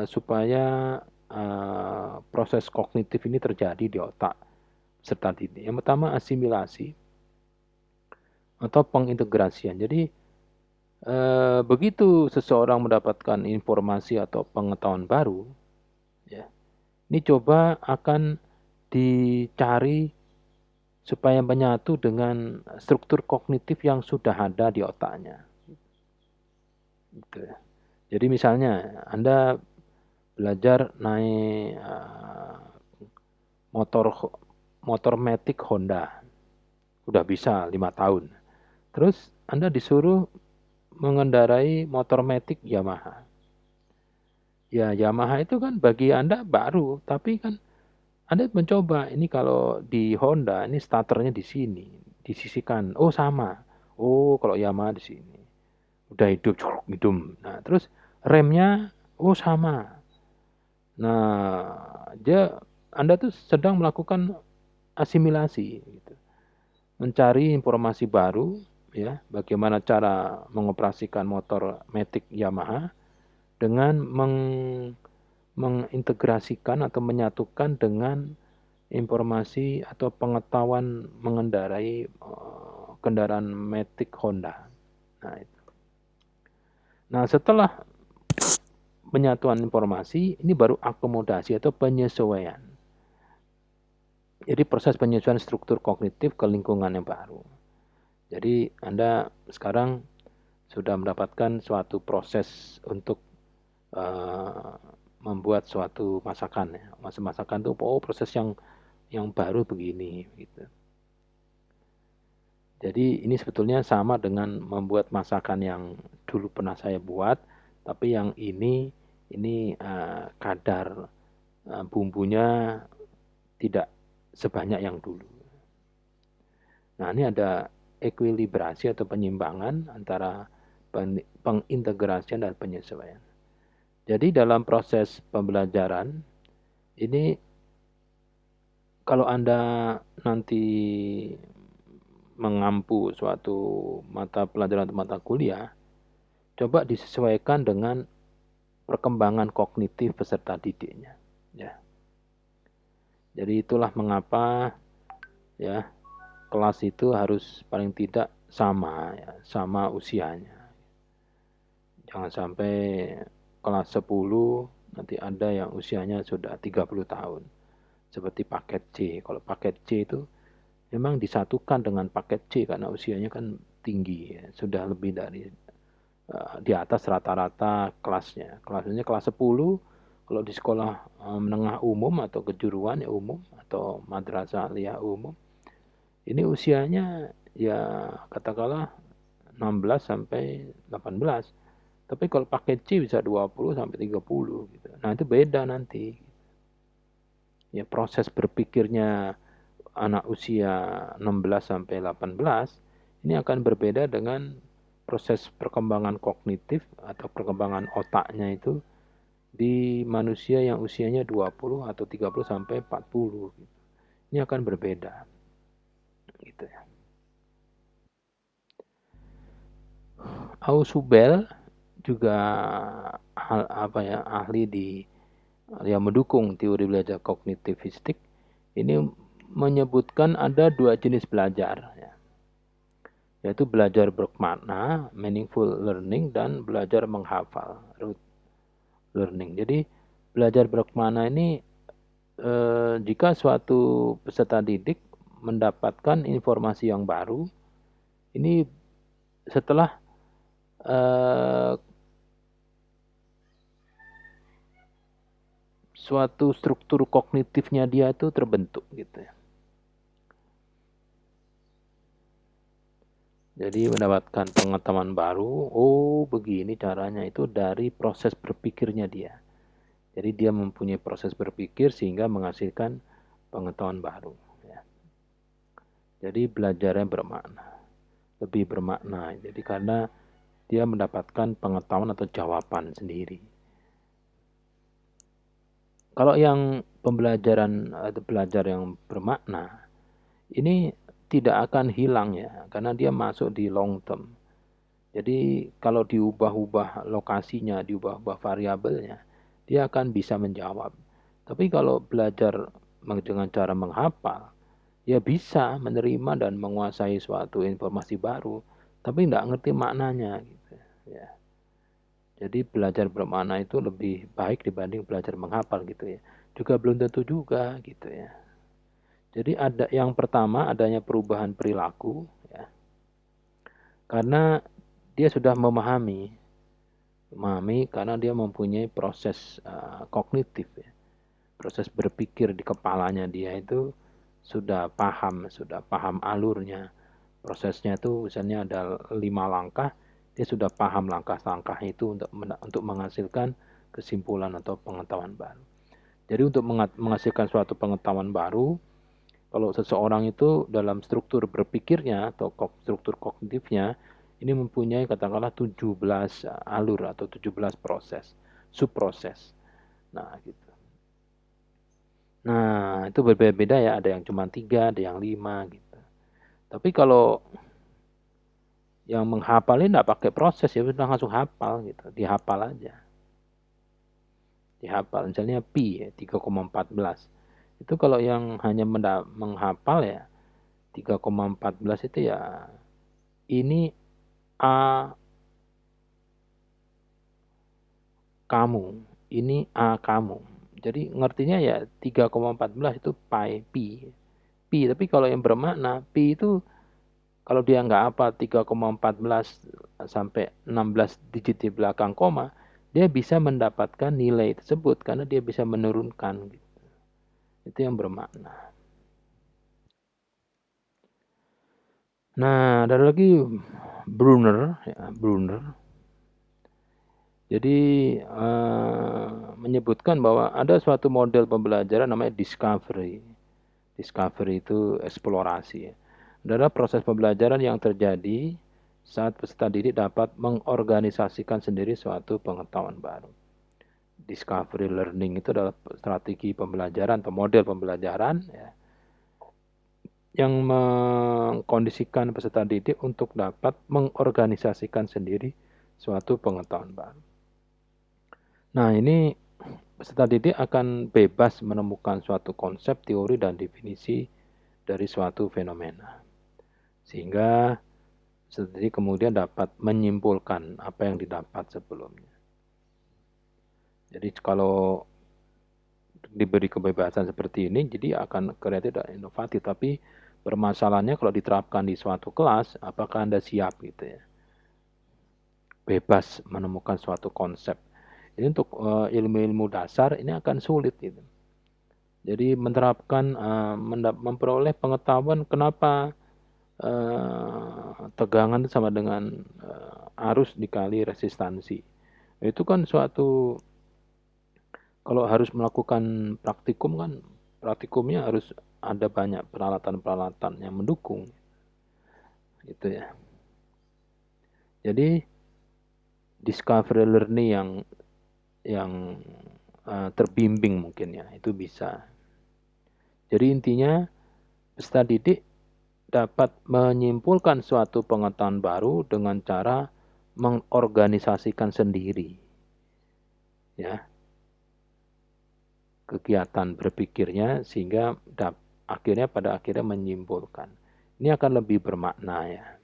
supaya proses kognitif ini terjadi di otak serta didik. Yang pertama asimilasi atau pengintegrasian. Jadi begitu seseorang mendapatkan informasi atau pengetahuan baru, ya, ini coba akan dicari supaya menyatu dengan struktur kognitif yang sudah ada di otaknya. Gitu. Jadi misalnya Anda belajar naik motor matic Honda. udah bisa 5 tahun. Terus Anda disuruh mengendarai motor matic Yamaha. Ya, Yamaha itu kan bagi Anda baru, tapi kan Anda mencoba, ini kalau di Honda, ini starternya di sini, di sisi kanan. Oh, sama. Oh, kalau Yamaha di sini. Udah hidup, hidup. Nah, terus remnya, oh sama. Nah, Anda tuh sedang melakukan asimilasi, gitu. Mencari informasi baru, ya, bagaimana cara mengoperasikan motor matic Yamaha dengan mengintegrasikan atau menyatukan dengan informasi atau pengetahuan mengendarai kendaraan matic Honda. Nah, itu. Nah, setelah penyatuan informasi, ini baru akomodasi atau penyesuaian. Jadi proses penyesuaian struktur kognitif ke lingkungan yang baru. Jadi Anda sekarang sudah mendapatkan suatu proses untuk membuat suatu masakan. Ya. Masakan itu proses yang baru begini. Gitu. Jadi ini sebetulnya sama dengan membuat masakan yang dulu pernah saya buat, tapi yang ini kadar bumbunya tidak sebanyak yang dulu. Nah, ini ada ekuilibrasi atau penyimbangan antara pengintegrasian dan penyesuaian. Jadi dalam proses pembelajaran ini kalau Anda nanti mengampu suatu mata pelajaran atau mata kuliah, coba disesuaikan dengan perkembangan kognitif peserta didiknya. Ya. Jadi itulah mengapa ya kelas itu harus paling tidak sama, ya, sama usianya. Jangan sampai kelas 10 nanti ada yang usianya sudah 30 tahun. Seperti paket C. Kalau paket C itu memang disatukan dengan paket C karena usianya kan tinggi, ya. Sudah lebih dari di atas rata-rata kelasnya. Kelasnya kelas 10, kalau di sekolah menengah umum atau kejuruan ya umum atau madrasah aliyah umum, ini usianya ya katakanlah 16 sampai 18. Tapi kalau paket C bisa 20 sampai 30 gitu. Nah, itu beda nanti. Ya proses berpikirnya anak usia 16 sampai 18 ini akan berbeda dengan proses perkembangan kognitif atau perkembangan otaknya itu di manusia yang usianya 20 atau 30 sampai 40 gitu. Ini akan berbeda gitu ya. Ausubel juga ahli yang mendukung teori belajar kognitivistik ini menyebutkan ada dua jenis belajar, ya. Yaitu belajar bermakna, meaningful learning, dan belajar menghafal, rote learning. Jadi belajar bermakna ini jika suatu peserta didik mendapatkan informasi yang baru, ini setelah suatu struktur kognitifnya dia itu terbentuk gitu ya. Jadi mendapatkan pengetahuan baru, oh begini caranya, itu dari proses berpikirnya dia. Jadi dia mempunyai proses berpikir sehingga menghasilkan pengetahuan baru. Ya. Jadi belajarnya bermakna, lebih bermakna. Jadi karena dia mendapatkan pengetahuan atau jawaban sendiri. Kalau yang pembelajaran atau belajar yang bermakna, ini tidak akan hilang ya, karena dia masuk di long term. Jadi kalau diubah-ubah lokasinya, diubah-ubah variabelnya, dia akan bisa menjawab. Tapi kalau belajar dengan cara menghafal, ya bisa menerima dan menguasai suatu informasi baru, tapi tidak ngerti maknanya. Gitu, ya. Jadi belajar bermakna itu lebih baik dibanding belajar menghafal gitu ya. Juga belum tentu juga gitu ya. Jadi ada yang pertama adanya perubahan perilaku ya. Karena dia sudah memahami karena dia mempunyai proses kognitif ya. Proses berpikir di kepalanya dia itu sudah paham alurnya. Prosesnya itu misalnya ada 5 langkah, dia sudah paham langkah-langkah itu untuk menghasilkan kesimpulan atau pengetahuan baru. Jadi untuk menghasilkan suatu pengetahuan baru, kalau seseorang itu dalam struktur berpikirnya atau struktur kognitifnya ini mempunyai katakanlah 17 alur atau 17 proses, subproses. Nah, gitu. Nah, itu berbeda-beda ya, ada yang cuma 3, ada yang 5 gitu. Tapi kalau yang menghafal ini enggak pakai proses, ya udah langsung hafal gitu, dihafal aja. Dihafal misalnya pi ya, 3,14. Itu kalau yang hanya menghafal ya 3,14 itu ya ini A kamu, ini A kamu. Jadi ngertinya ya 3,14 itu pi. Pi, tapi kalau yang bermakna pi itu kalau dia nggak apa 3,14 sampai 16 digit di belakang koma, dia bisa mendapatkan nilai tersebut karena dia bisa menurunkan gitu. Itu yang bermakna. Nah, ada lagi Brunner, ya, Brunner. Jadi menyebutkan bahwa ada suatu model pembelajaran namanya discovery. Discovery itu eksplorasi. Ya. Adalah proses pembelajaran yang terjadi saat peserta didik dapat mengorganisasikan sendiri suatu pengetahuan baru. Discovery learning itu adalah strategi pembelajaran atau model pembelajaran ya, yang mengkondisikan peserta didik untuk dapat mengorganisasikan sendiri suatu pengetahuan baru. Nah, ini peserta didik akan bebas menemukan suatu konsep, teori, dan definisi dari suatu fenomena. Sehingga peserta didik kemudian dapat menyimpulkan apa yang didapat sebelumnya. Jadi kalau diberi kebebasan seperti ini, jadi akan kreatif dan inovatif. Tapi permasalahannya kalau diterapkan di suatu kelas, apakah Anda siap gitu ya? Bebas menemukan suatu konsep. Ini untuk ilmu-ilmu dasar ini akan sulit gitu. Jadi menerapkan, memperoleh pengetahuan kenapa tegangan itu sama dengan arus dikali resistansi. Itu kan suatu, kalau harus melakukan praktikum kan, praktikumnya harus ada banyak peralatan-peralatan yang mendukung. Gitu ya. Jadi discovery learning yang terbimbing mungkin ya, itu bisa. Jadi intinya peserta didik dapat menyimpulkan suatu pengetahuan baru dengan cara mengorganisasikan sendiri ya kegiatan berpikirnya sehingga pada akhirnya menyimpulkan. Ini akan lebih bermakna ya.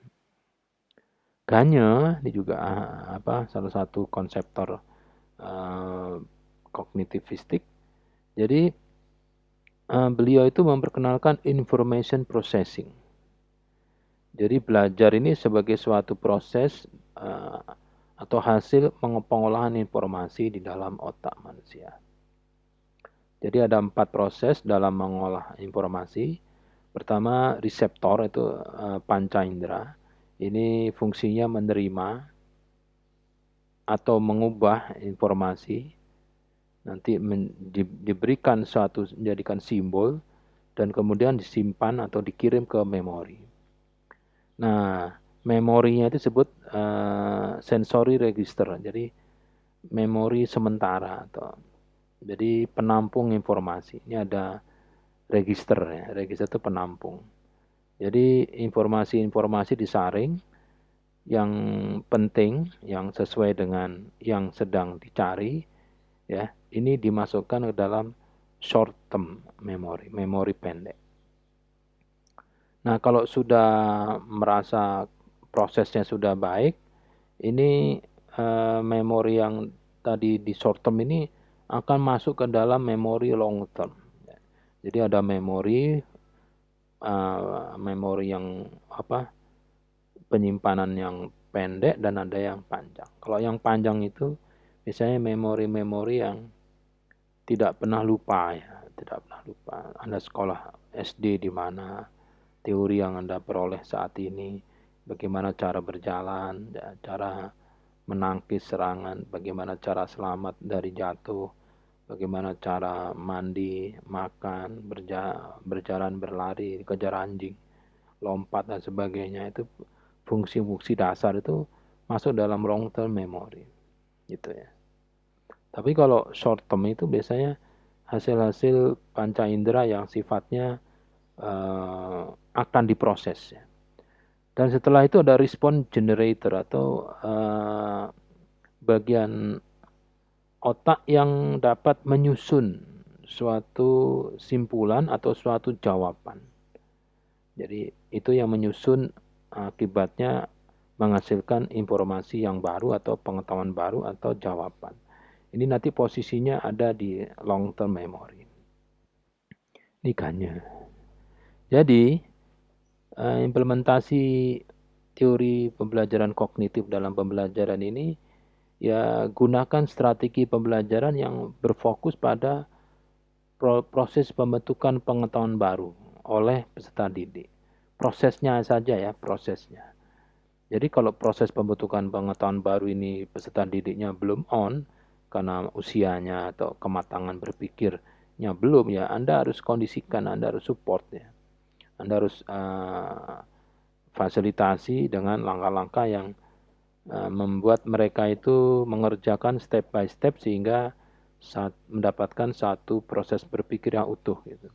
Gagne ini juga salah satu konseptor kognitivistik. Jadi beliau itu memperkenalkan information processing. Jadi belajar ini sebagai suatu proses atau hasil pengolahan informasi di dalam otak manusia. Jadi ada 4 proses dalam mengolah informasi. Pertama, reseptor itu panca indera. Ini fungsinya menerima atau mengubah informasi. Nanti diberikan suatu, menjadikan simbol dan kemudian disimpan atau dikirim ke memori. Nah, memorinya itu disebut sensory register. Jadi memori sementara atau jadi penampung informasi. Ini ada register ya. Register itu penampung. Jadi informasi-informasi disaring yang penting, yang sesuai dengan yang sedang dicari ya. Ini dimasukkan ke dalam short term memory, memori pendek. Nah, kalau sudah merasa prosesnya sudah baik, ini memori yang tadi di short term ini akan masuk ke dalam memori long term. Jadi ada memori yang penyimpanan yang pendek dan ada yang panjang. Kalau yang panjang itu misalnya memori-memori yang tidak pernah lupa ya, tidak pernah lupa. Anda sekolah SD di mana, teori yang Anda peroleh saat ini, bagaimana cara berjalan, ya, cara menangkis serangan, bagaimana cara selamat dari jatuh, bagaimana cara mandi, makan, berjalan, berlari, kejar anjing, lompat dan sebagainya. Itu fungsi-fungsi dasar itu masuk dalam long term memory gitu ya. Tapi kalau short term itu biasanya hasil-hasil panca indera yang sifatnya akan diproses ya. Dan setelah itu ada respon generator atau bagian otak yang dapat menyusun suatu simpulan atau suatu jawaban. Jadi itu yang menyusun, akibatnya menghasilkan informasi yang baru atau pengetahuan baru atau jawaban. Ini nanti posisinya ada di long term memory. Nikahnya. Jadi implementasi teori pembelajaran kognitif dalam pembelajaran ini ya gunakan strategi pembelajaran yang berfokus pada proses pembentukan pengetahuan baru oleh peserta didik. Prosesnya saja ya, prosesnya. Jadi kalau proses pembentukan pengetahuan baru ini peserta didiknya belum on, karena usianya atau kematangan berpikirnya belum ya, Anda harus kondisikan, Anda harus support ya. Anda harus fasilitasi dengan langkah-langkah yang membuat mereka itu mengerjakan step by step sehingga mendapatkan satu proses berpikir yang utuh gitu.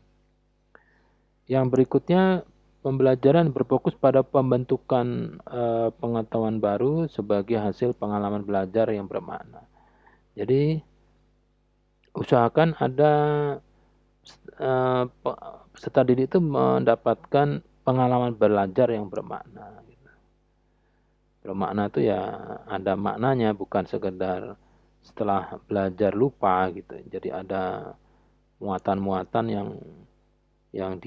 Yang berikutnya pembelajaran berfokus pada pembentukan pengetahuan baru sebagai hasil pengalaman belajar yang bermakna. Jadi usahakan ada peserta didik itu mendapatkan pengalaman belajar yang bermakna. Gitu. Bermakna itu ya ada maknanya, bukan sekedar setelah belajar lupa gitu. Jadi ada muatan-muatan yang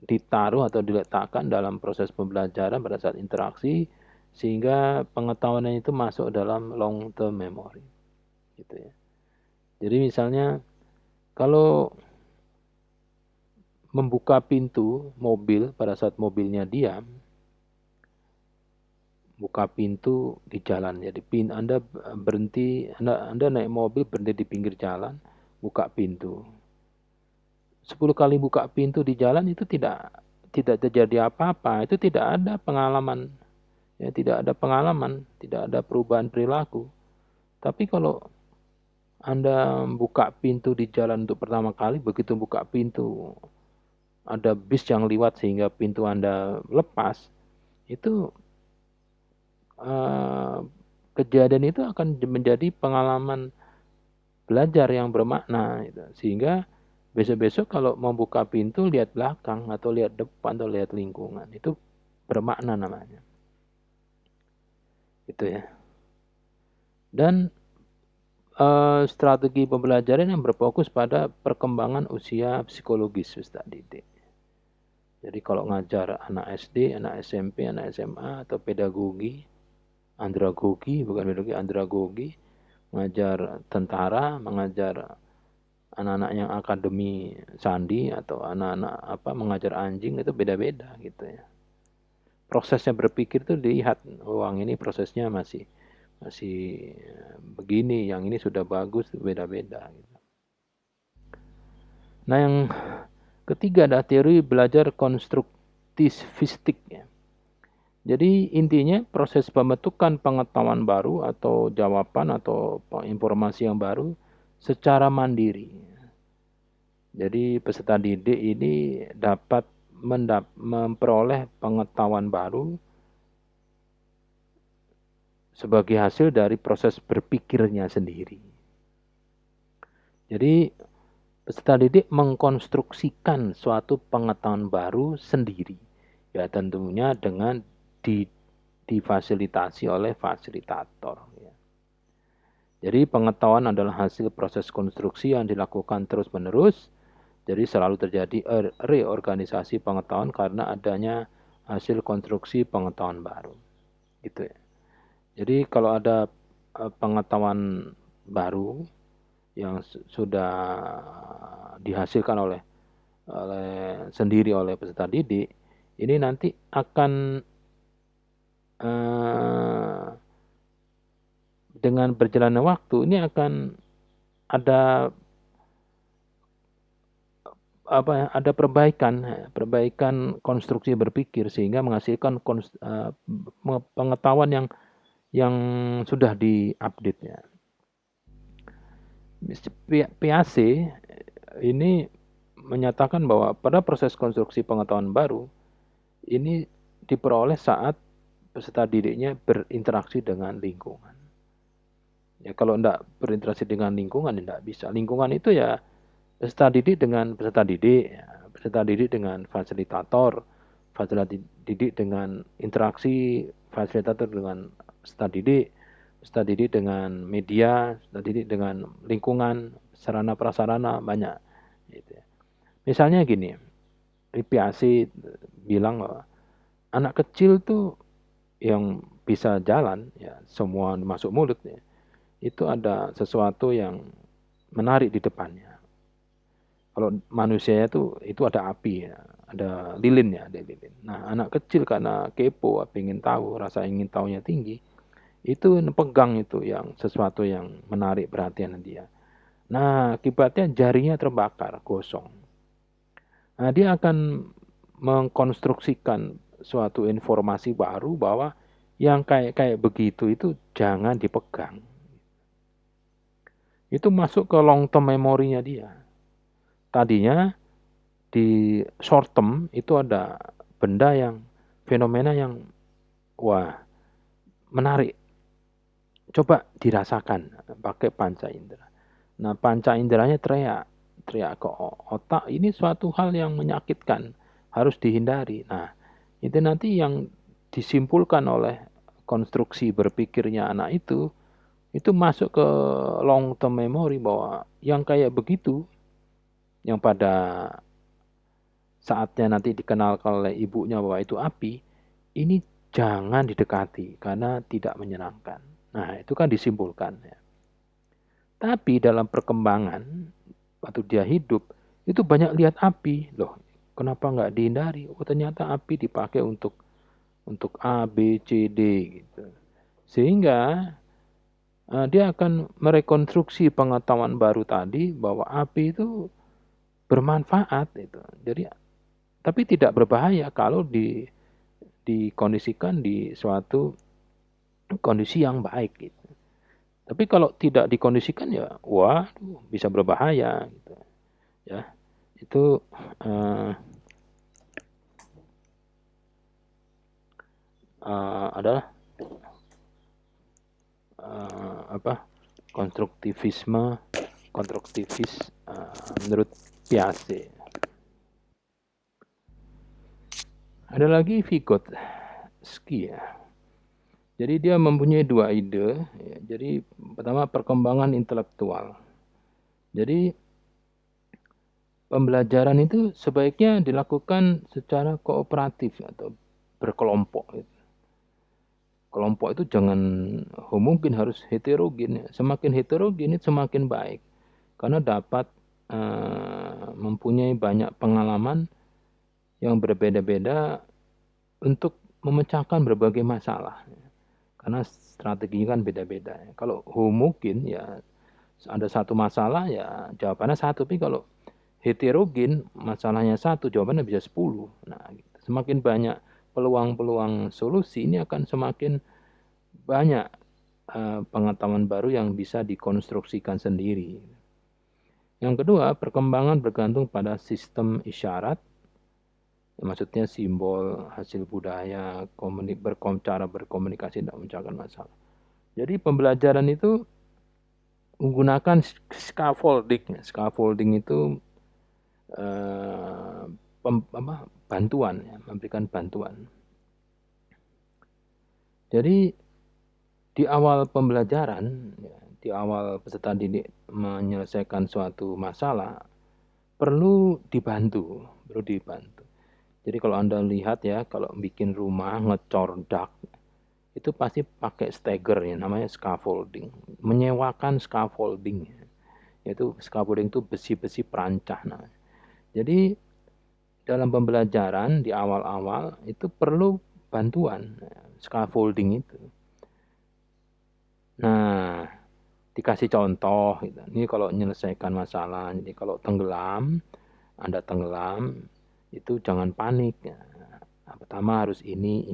ditaruh atau diletakkan dalam proses pembelajaran pada saat interaksi sehingga pengetahuan itu masuk dalam long term memory gitu ya. Jadi misalnya kalau membuka pintu mobil pada saat mobilnya diam, buka pintu di jalan. Jadi Anda berhenti, Anda naik mobil berhenti di pinggir jalan, buka pintu. 10 kali buka pintu di jalan itu tidak terjadi apa-apa. Itu tidak ada pengalaman. Ya, tidak ada pengalaman, tidak ada perubahan perilaku. Tapi kalau Anda buka pintu di jalan untuk pertama kali, begitu buka pintu ada bis yang lewat sehingga pintu Anda lepas, itu kejadian itu akan menjadi pengalaman belajar yang bermakna gitu. Sehingga besok-besok kalau mau buka pintu lihat belakang atau lihat depan atau lihat lingkungan, itu bermakna namanya. Gitu ya. Dan strategi pembelajaran yang berfokus pada perkembangan usia psikologis peserta didik. Jadi kalau ngajar anak SD, anak SMP, anak SMA atau pedagogi, andragogi, bukan pedagogi, andragogi, mengajar tentara, mengajar anak-anak yang akademi sandi atau anak-anak mengajar anjing, itu beda-beda gitu ya. Prosesnya berpikir itu dilihat, yang ini prosesnya masih begini, yang ini sudah bagus, beda-beda gitu. Nah, yang ketiga adalah teori belajar konstruktivistik ya. Jadi intinya proses pembentukan pengetahuan baru atau jawaban atau informasi yang baru secara mandiri. Jadi peserta didik ini dapat memperoleh pengetahuan baru sebagai hasil dari proses berpikirnya sendiri. Jadi peserta didik mengkonstruksikan suatu pengetahuan baru sendiri. Ya tentunya dengan difasilitasi oleh fasilitator. Ya. Jadi pengetahuan adalah hasil proses konstruksi yang dilakukan terus-menerus. Jadi selalu terjadi reorganisasi pengetahuan karena adanya hasil konstruksi pengetahuan baru. Gitu ya. Jadi kalau ada pengetahuan baru yang sudah dihasilkan oleh sendiri oleh peserta didik, ini nanti akan dengan berjalannya waktu ini akan ada ada perbaikan konstruksi berpikir sehingga menghasilkan pengetahuan yang sudah diupdate ya. PAC ini menyatakan bahwa pada proses konstruksi pengetahuan baru ini diperoleh saat peserta didiknya berinteraksi dengan lingkungan. Ya kalau tidak berinteraksi dengan lingkungan tidak bisa. Lingkungan itu ya peserta didik dengan peserta didik, ya, peserta didik dengan fasilitator, fasilitator didik dengan interaksi fasilitator dengan peserta didik dengan media, peserta didik dengan lingkungan, sarana prasarana banyak. Gitu ya. Misalnya gini, IPAC bilang bahwa anak kecil tuh yang bisa jalan, ya semua masuk mulut, ya, itu ada sesuatu yang menarik di depannya. Kalau manusia itu ada api ya, ada lilin ya, ada lilin. Nah, anak kecil karena kepo, ingin tahu, rasa ingin tahunya tinggi, itu pegang itu yang sesuatu yang menarik perhatian dia. Nah, akibatnya jarinya terbakar, gosong. Nah, dia akan mengkonstruksikan suatu informasi baru bahwa yang kayak begitu itu jangan dipegang. Itu masuk ke long term memorinya dia. Tadinya di short term itu ada benda yang fenomena yang wah menarik. Coba dirasakan pakai panca indera. Nah, panca inderanya teriak ke otak, ini suatu hal yang menyakitkan, harus dihindari. Nah, itu nanti yang disimpulkan oleh konstruksi berpikirnya anak itu masuk ke long term memory bahwa yang kayak begitu, yang pada saatnya nanti dikenalkan oleh ibunya bahwa itu api, ini jangan didekati karena tidak menyenangkan. Nah, itu kan disimpulkan. Ya. Tapi dalam perkembangan, waktu dia hidup, itu banyak lihat api. Loh, kenapa nggak dihindari? Oh, ternyata api dipakai untuk A, B, C, D. Gitu. Sehingga dia akan merekonstruksi pengetahuan baru tadi bahwa api itu bermanfaat itu. Jadi tapi tidak berbahaya kalau dikondisikan di suatu kondisi yang baik gitu. Tapi kalau tidak dikondisikan ya waduh bisa berbahaya gitu. Ya. Itu adalah konstruktivis menurut Piaget. Ada lagi Vygotsky ya. Jadi dia mempunyai dua ide. Ya. Jadi pertama perkembangan intelektual. Jadi pembelajaran itu sebaiknya dilakukan secara kooperatif atau berkelompok. Gitu. Kelompok itu jangan mungkin harus heterogen. Semakin heterogen itu semakin baik. Karena dapat mempunyai banyak pengalaman yang berbeda-beda untuk memecahkan berbagai masalah. Karena strateginya kan beda-beda. Kalau homogen ya ada satu masalah ya jawabannya satu. Tapi kalau heterogen masalahnya satu jawabannya bisa 10. Nah, gitu. Semakin banyak peluang-peluang solusi ini akan semakin banyak pengetahuan baru yang bisa dikonstruksikan sendiri. Yang kedua, perkembangan bergantung pada sistem isyarat, maksudnya simbol, hasil budaya, cara berkomunikasi dan memecahkan masalah. Jadi pembelajaran itu menggunakan scaffolding. Scaffolding itu bantuan, ya, memberikan bantuan. Jadi di awal pembelajaran, ya, di awal peserta didik menyelesaikan suatu masalah, perlu dibantu. Jadi kalau Anda lihat ya, kalau bikin rumah ngecor dak, itu pasti pakai stagger ya, namanya scaffolding. Menyewakan scaffolding. Yaitu scaffolding itu besi-besi perancah namanya. Jadi dalam pembelajaran di awal-awal itu perlu bantuan, scaffolding itu. Nah, dikasih contoh gitu. Ini kalau menyelesaikan masalah, jadi kalau Anda tenggelam, itu jangan panik. Pertama harus ini.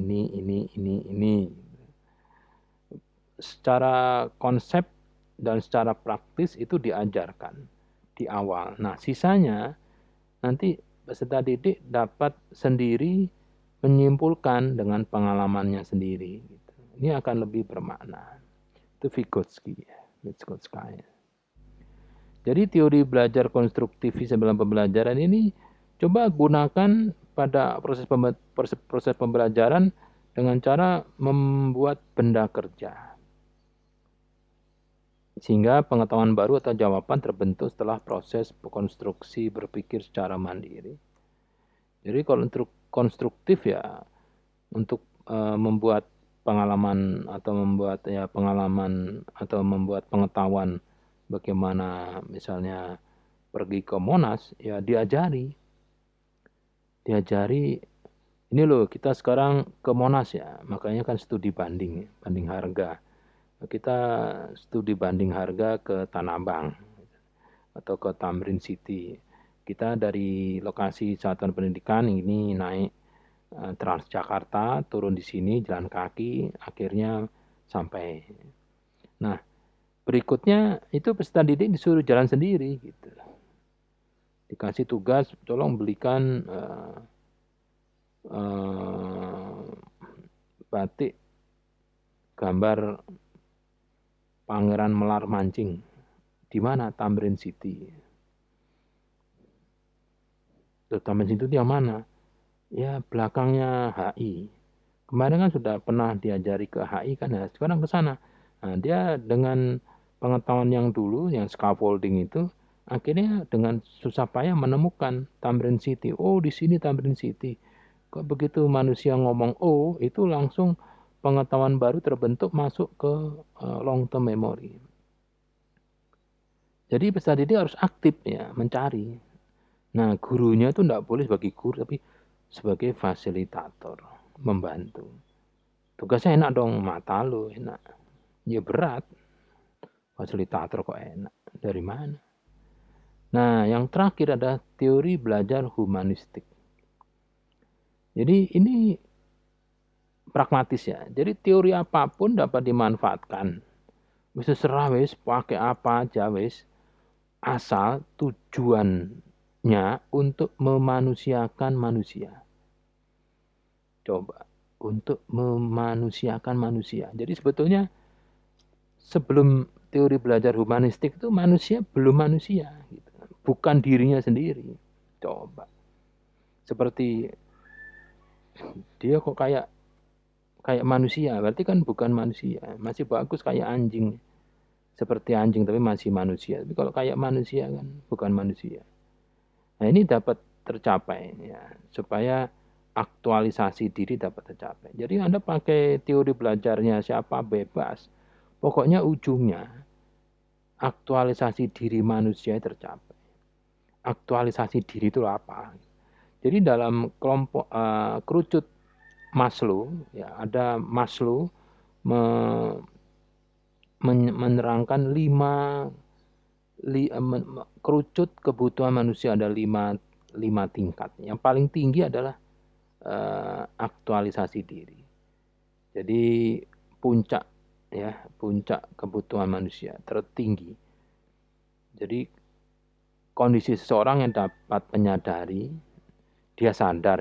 Secara konsep dan secara praktis itu diajarkan di awal. Nah, sisanya nanti peserta didik dapat sendiri menyimpulkan dengan pengalamannya sendiri. Ini akan lebih bermakna. Itu Vygotsky. Jadi teori belajar konstruktivis dalam pembelajaran ini coba gunakan pada proses pembelajaran dengan cara membuat benda kerja. Sehingga pengetahuan baru atau jawaban terbentuk setelah proses konstruksi berpikir secara mandiri. Jadi kalau untuk konstruktif ya untuk membuat pengalaman atau membuat pengetahuan bagaimana misalnya pergi ke Monas ya diajari ini loh kita sekarang ke Monas ya, makanya kan studi banding harga. Kita studi banding harga ke Tanah Abang atau ke Tamrin City. Kita dari lokasi satuan pendidikan ini naik Transjakarta, turun di sini jalan kaki, akhirnya sampai. Nah, berikutnya itu peserta didik disuruh jalan sendiri gitu. Dikasih tugas, tolong belikan batik gambar Pangeran Melar mancing. Di mana? Tamrin City. Tamrin City itu yang mana? Ya, belakangnya HI. Kemarin kan sudah pernah diajari ke HI kan ya, sekarang ke sana. Nah, dia dengan pengetahuan yang dulu, yang scaffolding itu, akhirnya dengan susah payah menemukan Tamrin City. Oh, di sini Tamrin City. Kok begitu manusia ngomong oh, itu langsung pengetahuan baru terbentuk masuk ke long term memory. Jadi peserta didik harus aktif ya, mencari. Nah, gurunya itu tidak boleh sebagai guru, tapi sebagai fasilitator, membantu. Tugasnya enak dong, mata lo enak. Ya berat, fasilitator kok enak. Dari mana? Nah, yang terakhir ada teori belajar humanistik. Jadi ini pragmatis ya. Jadi teori apapun dapat dimanfaatkan. Bisa serah wis, pakai apa aja wis. Asal tujuannya untuk memanusiakan manusia. Coba, untuk memanusiakan manusia. Jadi sebetulnya sebelum teori belajar humanistik itu manusia belum manusia. Gitu. Bukan dirinya sendiri. Coba. Seperti dia kok kayak manusia, berarti kan bukan manusia. Masih bagus kayak anjing. Seperti anjing tapi masih manusia. Tapi kalau kayak manusia kan bukan manusia. Nah, ini dapat tercapai ya, supaya aktualisasi diri dapat tercapai. Jadi Anda pakai teori belajarnya siapa bebas. Pokoknya ujungnya aktualisasi diri manusia tercapai. Aktualisasi diri itu apa? Jadi dalam kelompok kerucut Maslow ya, ada Maslow menerangkan kerucut kebutuhan manusia ada lima tingkat. Yang paling tinggi adalah aktualisasi diri. Jadi puncak kebutuhan manusia tertinggi. Jadi kondisi seseorang yang dapat menyadari, dia sadar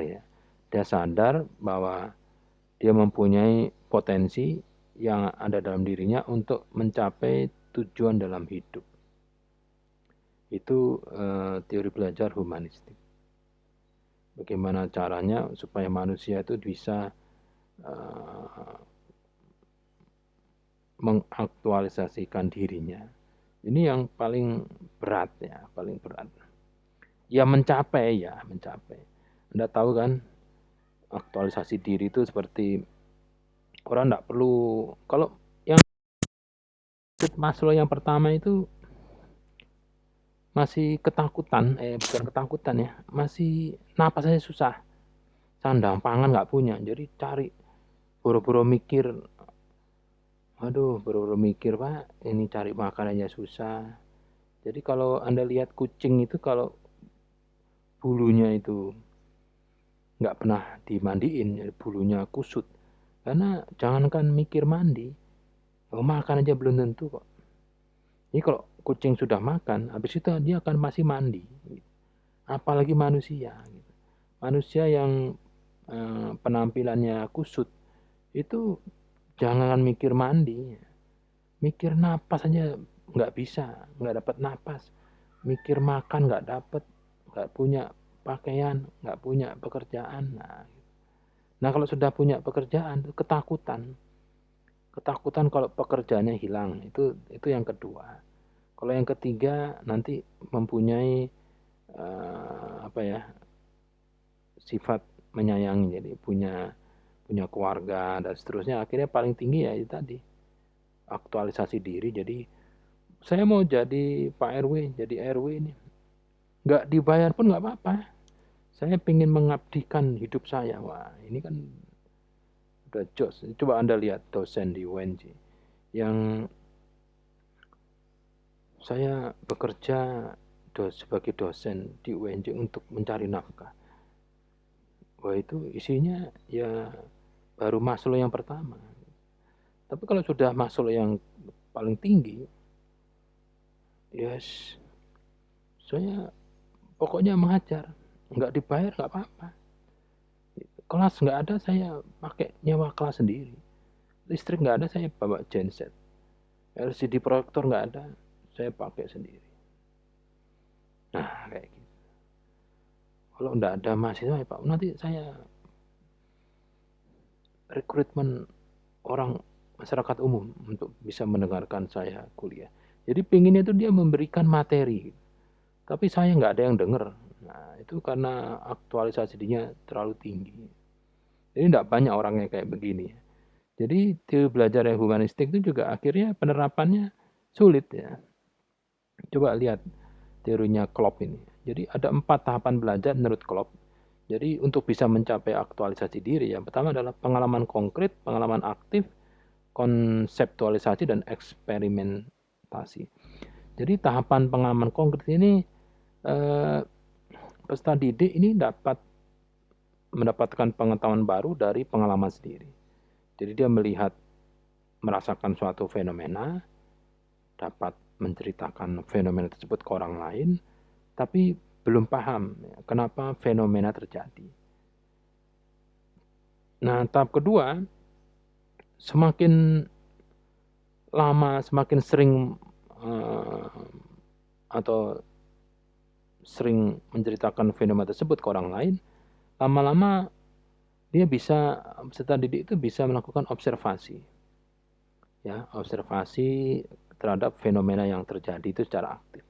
bahwa dia mempunyai potensi yang ada dalam dirinya untuk mencapai tujuan dalam hidup. Itu teori belajar humanistik. Bagaimana caranya supaya manusia itu bisa mengaktualisasikan dirinya. Ini yang paling berat ya, paling berat. Ya mencapai. Anda tahu kan, aktualisasi diri itu seperti orang tidak perlu, kalau yang Maslow yang pertama itu masih ketakutan, bukan ketakutan ya, masih napas aja susah, sandang pangan nggak punya, jadi cari boro-boro mikir, aduh boro-boro mikir Pak, ini cari makan aja susah. Jadi kalau Anda lihat kucing itu kalau bulunya itu nggak pernah dimandiin, jadi bulunya kusut. Karena jangankan mikir mandi, makan aja belum tentu kok. Jadi kalau kucing sudah makan, habis itu dia akan masih mandi. Apalagi manusia. Manusia yang penampilannya kusut, itu jangan mikir mandi. Mikir napas aja nggak bisa, nggak dapat napas. Mikir makan nggak dapat, nggak punya pakaian, nggak punya pekerjaan. Nah kalau sudah punya pekerjaan, ketakutan. Ketakutan kalau pekerjaannya hilang, itu yang kedua. Kalau yang ketiga nanti mempunyai apa ya, sifat menyayangi, jadi punya keluarga dan seterusnya. Akhirnya paling tinggi ya itu tadi, aktualisasi diri. Jadi saya mau jadi Pak RW, jadi RW ini nggak dibayar pun nggak apa-apa. Saya ingin mengabdikan hidup saya. Wah ini kan udah jos. Coba Anda lihat dosen di UNJ yang saya bekerja sebagai dosen di UNJ untuk mencari nafkah. Wah itu isinya ya baru Maslow yang pertama. Tapi kalau sudah Maslow yang paling tinggi, yes, saya pokoknya mengajar, nggak dibayar nggak apa-apa. Kelas nggak ada, saya pakai nyewa kelas sendiri. Listrik nggak ada, saya bawa genset. LCD proyektor nggak ada, saya pakai sendiri. Nah kayak gitu. Kalau nggak ada mahasiswa ya Pak, nanti saya rekrutmen orang masyarakat umum untuk bisa mendengarkan saya kuliah. Jadi pinginnya itu dia memberikan materi, tapi saya nggak ada yang dengar. Nah itu karena aktualisasi dia terlalu tinggi. Jadi tidak banyak orangnya kayak begini. Jadi teori belajar yang humanistik itu juga akhirnya penerapannya sulit ya. Coba lihat teorinya Klopp ini. Jadi ada 4 tahapan belajar menurut Klopp. Jadi untuk bisa mencapai aktualisasi diri, yang pertama adalah pengalaman konkret, pengalaman aktif, konseptualisasi, dan eksperimentasi. Jadi tahapan pengalaman konkret ini peserta didik ini dapat mendapatkan pengetahuan baru dari pengalaman sendiri. Jadi dia merasakan suatu fenomena, dapat menceritakan fenomena tersebut ke orang lain, tapi belum paham kenapa fenomena terjadi. Nah, tahap kedua, semakin lama, semakin sering atau sering menceritakan fenomena tersebut ke orang lain, lama-lama dia bisa, peserta didik itu bisa melakukan observasi. Ya, observasi terhadap fenomena yang terjadi itu secara aktif.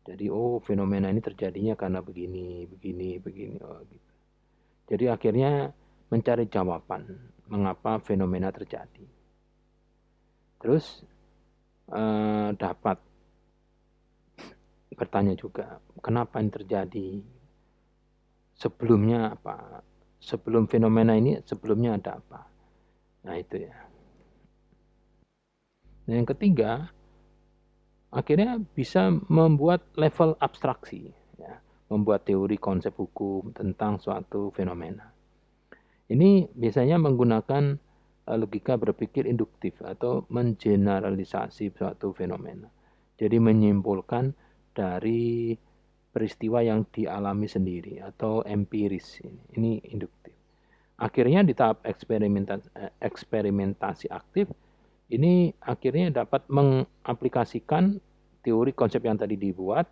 Jadi, oh fenomena ini terjadinya karena begini, begini, begini. Oh, gitu. Jadi akhirnya mencari jawaban mengapa fenomena terjadi. Terus dapat bertanya juga, kenapa ini terjadi? Sebelumnya apa? Sebelum fenomena ini, sebelumnya ada apa? Nah itu ya. Nah yang ketiga, akhirnya bisa membuat level abstraksi, ya, membuat teori konsep hukum tentang suatu fenomena. Ini biasanya menggunakan logika berpikir induktif atau mengeneralisasi suatu fenomena. Jadi menyimpulkan dari peristiwa yang dialami sendiri atau empiris. Ini induktif. Akhirnya di tahap eksperimentasi aktif, ini akhirnya dapat mengaplikasikan teori konsep yang tadi dibuat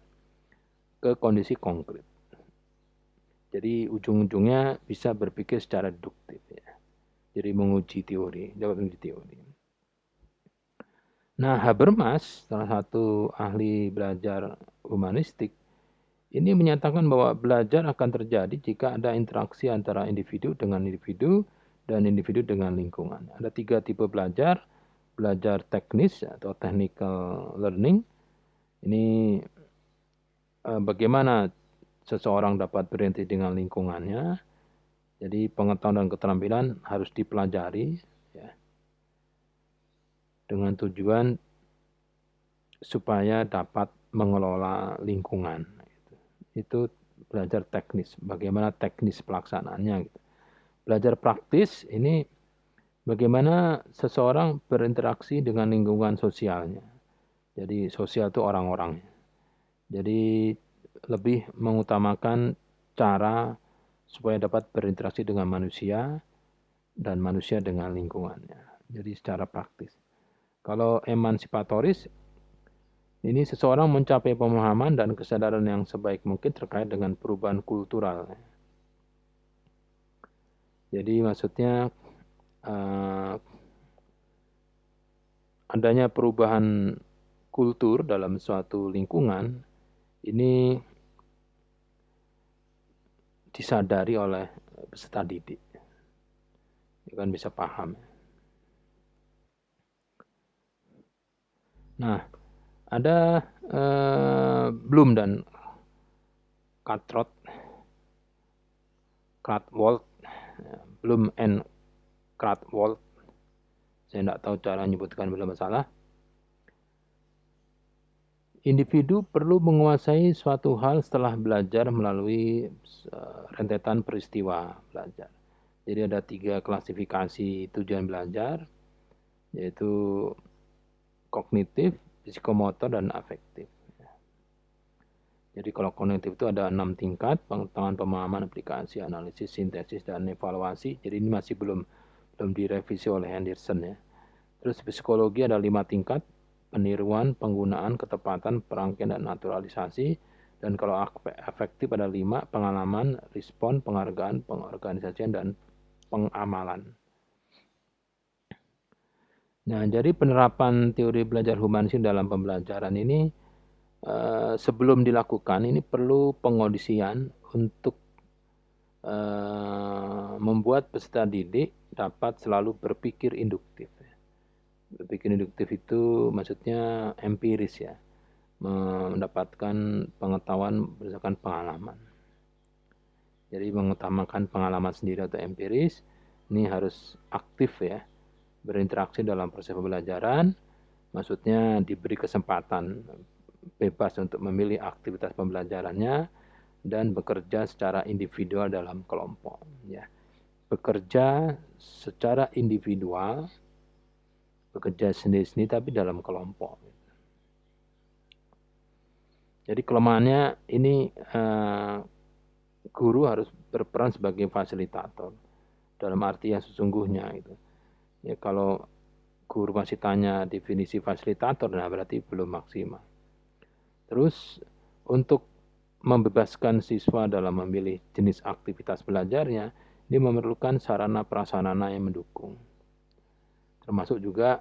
ke kondisi konkret. Jadi ujung-ujungnya bisa berpikir secara deduktif ya. Jadi menguji teori, dapat menguji teori. Nah, Habermas, salah satu ahli belajar humanistik, ini menyatakan bahwa belajar akan terjadi jika ada interaksi antara individu dengan individu dan individu dengan lingkungan. Ada 3 tipe belajar. Belajar teknis atau technical learning. Ini bagaimana seseorang dapat berinteraksi dengan lingkungannya. Jadi pengetahuan dan keterampilan harus dipelajari ya, dengan tujuan supaya dapat mengelola lingkungan. Itu belajar teknis, bagaimana teknis pelaksanaannya. Gitu. Belajar praktis ini bagaimana seseorang berinteraksi dengan lingkungan sosialnya. Jadi sosial itu orang-orangnya. Jadi lebih mengutamakan cara supaya dapat berinteraksi dengan manusia dan manusia dengan lingkungannya. Jadi secara praktis. Kalau emansipatoris, ini seseorang mencapai pemahaman dan kesadaran yang sebaik mungkin terkait dengan perubahan kultural. Jadi maksudnya adanya perubahan kultur dalam suatu lingkungan ini disadari oleh peserta didik. Ya kan bisa paham. Nah, ada Bloom dan Krathwohl, Bloom and Krathwohl. Saya tidak tahu cara menyebutkan bila masalah. Individu perlu menguasai suatu hal setelah belajar melalui rentetan peristiwa belajar. Jadi ada 3 klasifikasi tujuan belajar, yaitu kognitif, psikomotor, dan afektif. Jadi kalau kognitif itu ada 6 tingkat, pengetahuan, pemahaman, aplikasi, analisis, sintesis, dan evaluasi. Jadi ini masih belum direvisi oleh Henderson ya. Terus psikologi ada 5 tingkat, peniruan, penggunaan, ketepatan, perangkaian, dan naturalisasi. Dan kalau afektif ada 5, pengalaman, respon, penghargaan, pengorganisasian, dan pengamalan. Nah, jadi penerapan teori belajar humanis dalam pembelajaran ini sebelum dilakukan ini perlu pengondisian untuk membuat peserta didik dapat selalu berpikir induktif. Berpikir induktif itu maksudnya empiris ya, mendapatkan pengetahuan berdasarkan pengalaman. Jadi mengutamakan pengalaman sendiri atau empiris, ini harus aktif ya, berinteraksi dalam proses pembelajaran, maksudnya diberi kesempatan bebas untuk memilih aktivitas pembelajarannya dan bekerja secara individual dalam kelompok. Ya. Bekerja secara individual, bekerja sendiri-sendiri tapi dalam kelompok. Jadi kelemahannya ini guru harus berperan sebagai fasilitator dalam arti yang sesungguhnya itu. Ya kalau guru masih tanya definisi fasilitator, nah berarti belum maksimal. Terus untuk membebaskan siswa dalam memilih jenis aktivitas belajarnya, ini memerlukan sarana prasarana yang mendukung. Termasuk juga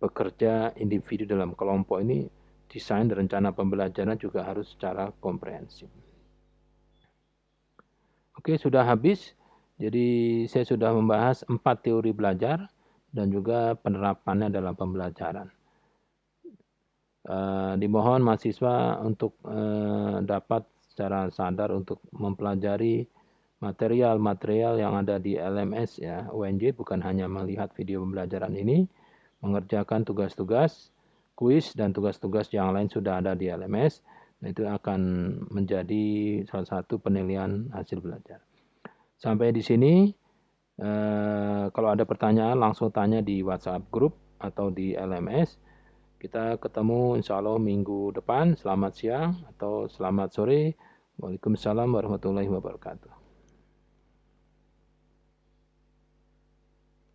bekerja individu dalam kelompok ini, desain dan rencana pembelajaran juga harus secara komprehensif. Oke, sudah habis. Jadi saya sudah membahas 4 teori belajar dan juga penerapannya dalam pembelajaran. Dimohon mahasiswa untuk dapat secara sadar untuk mempelajari material-material yang ada di LMS ya, UNJ, bukan hanya melihat video pembelajaran ini, mengerjakan tugas-tugas, kuis dan tugas-tugas yang lain sudah ada di LMS. Nah, itu akan menjadi salah satu penilaian hasil belajar. Sampai di sini, kalau ada pertanyaan langsung tanya di WhatsApp grup atau di LMS. Kita ketemu insya Allah minggu depan. Selamat siang atau selamat sore. Waalaikumsalam warahmatullahi wabarakatuh.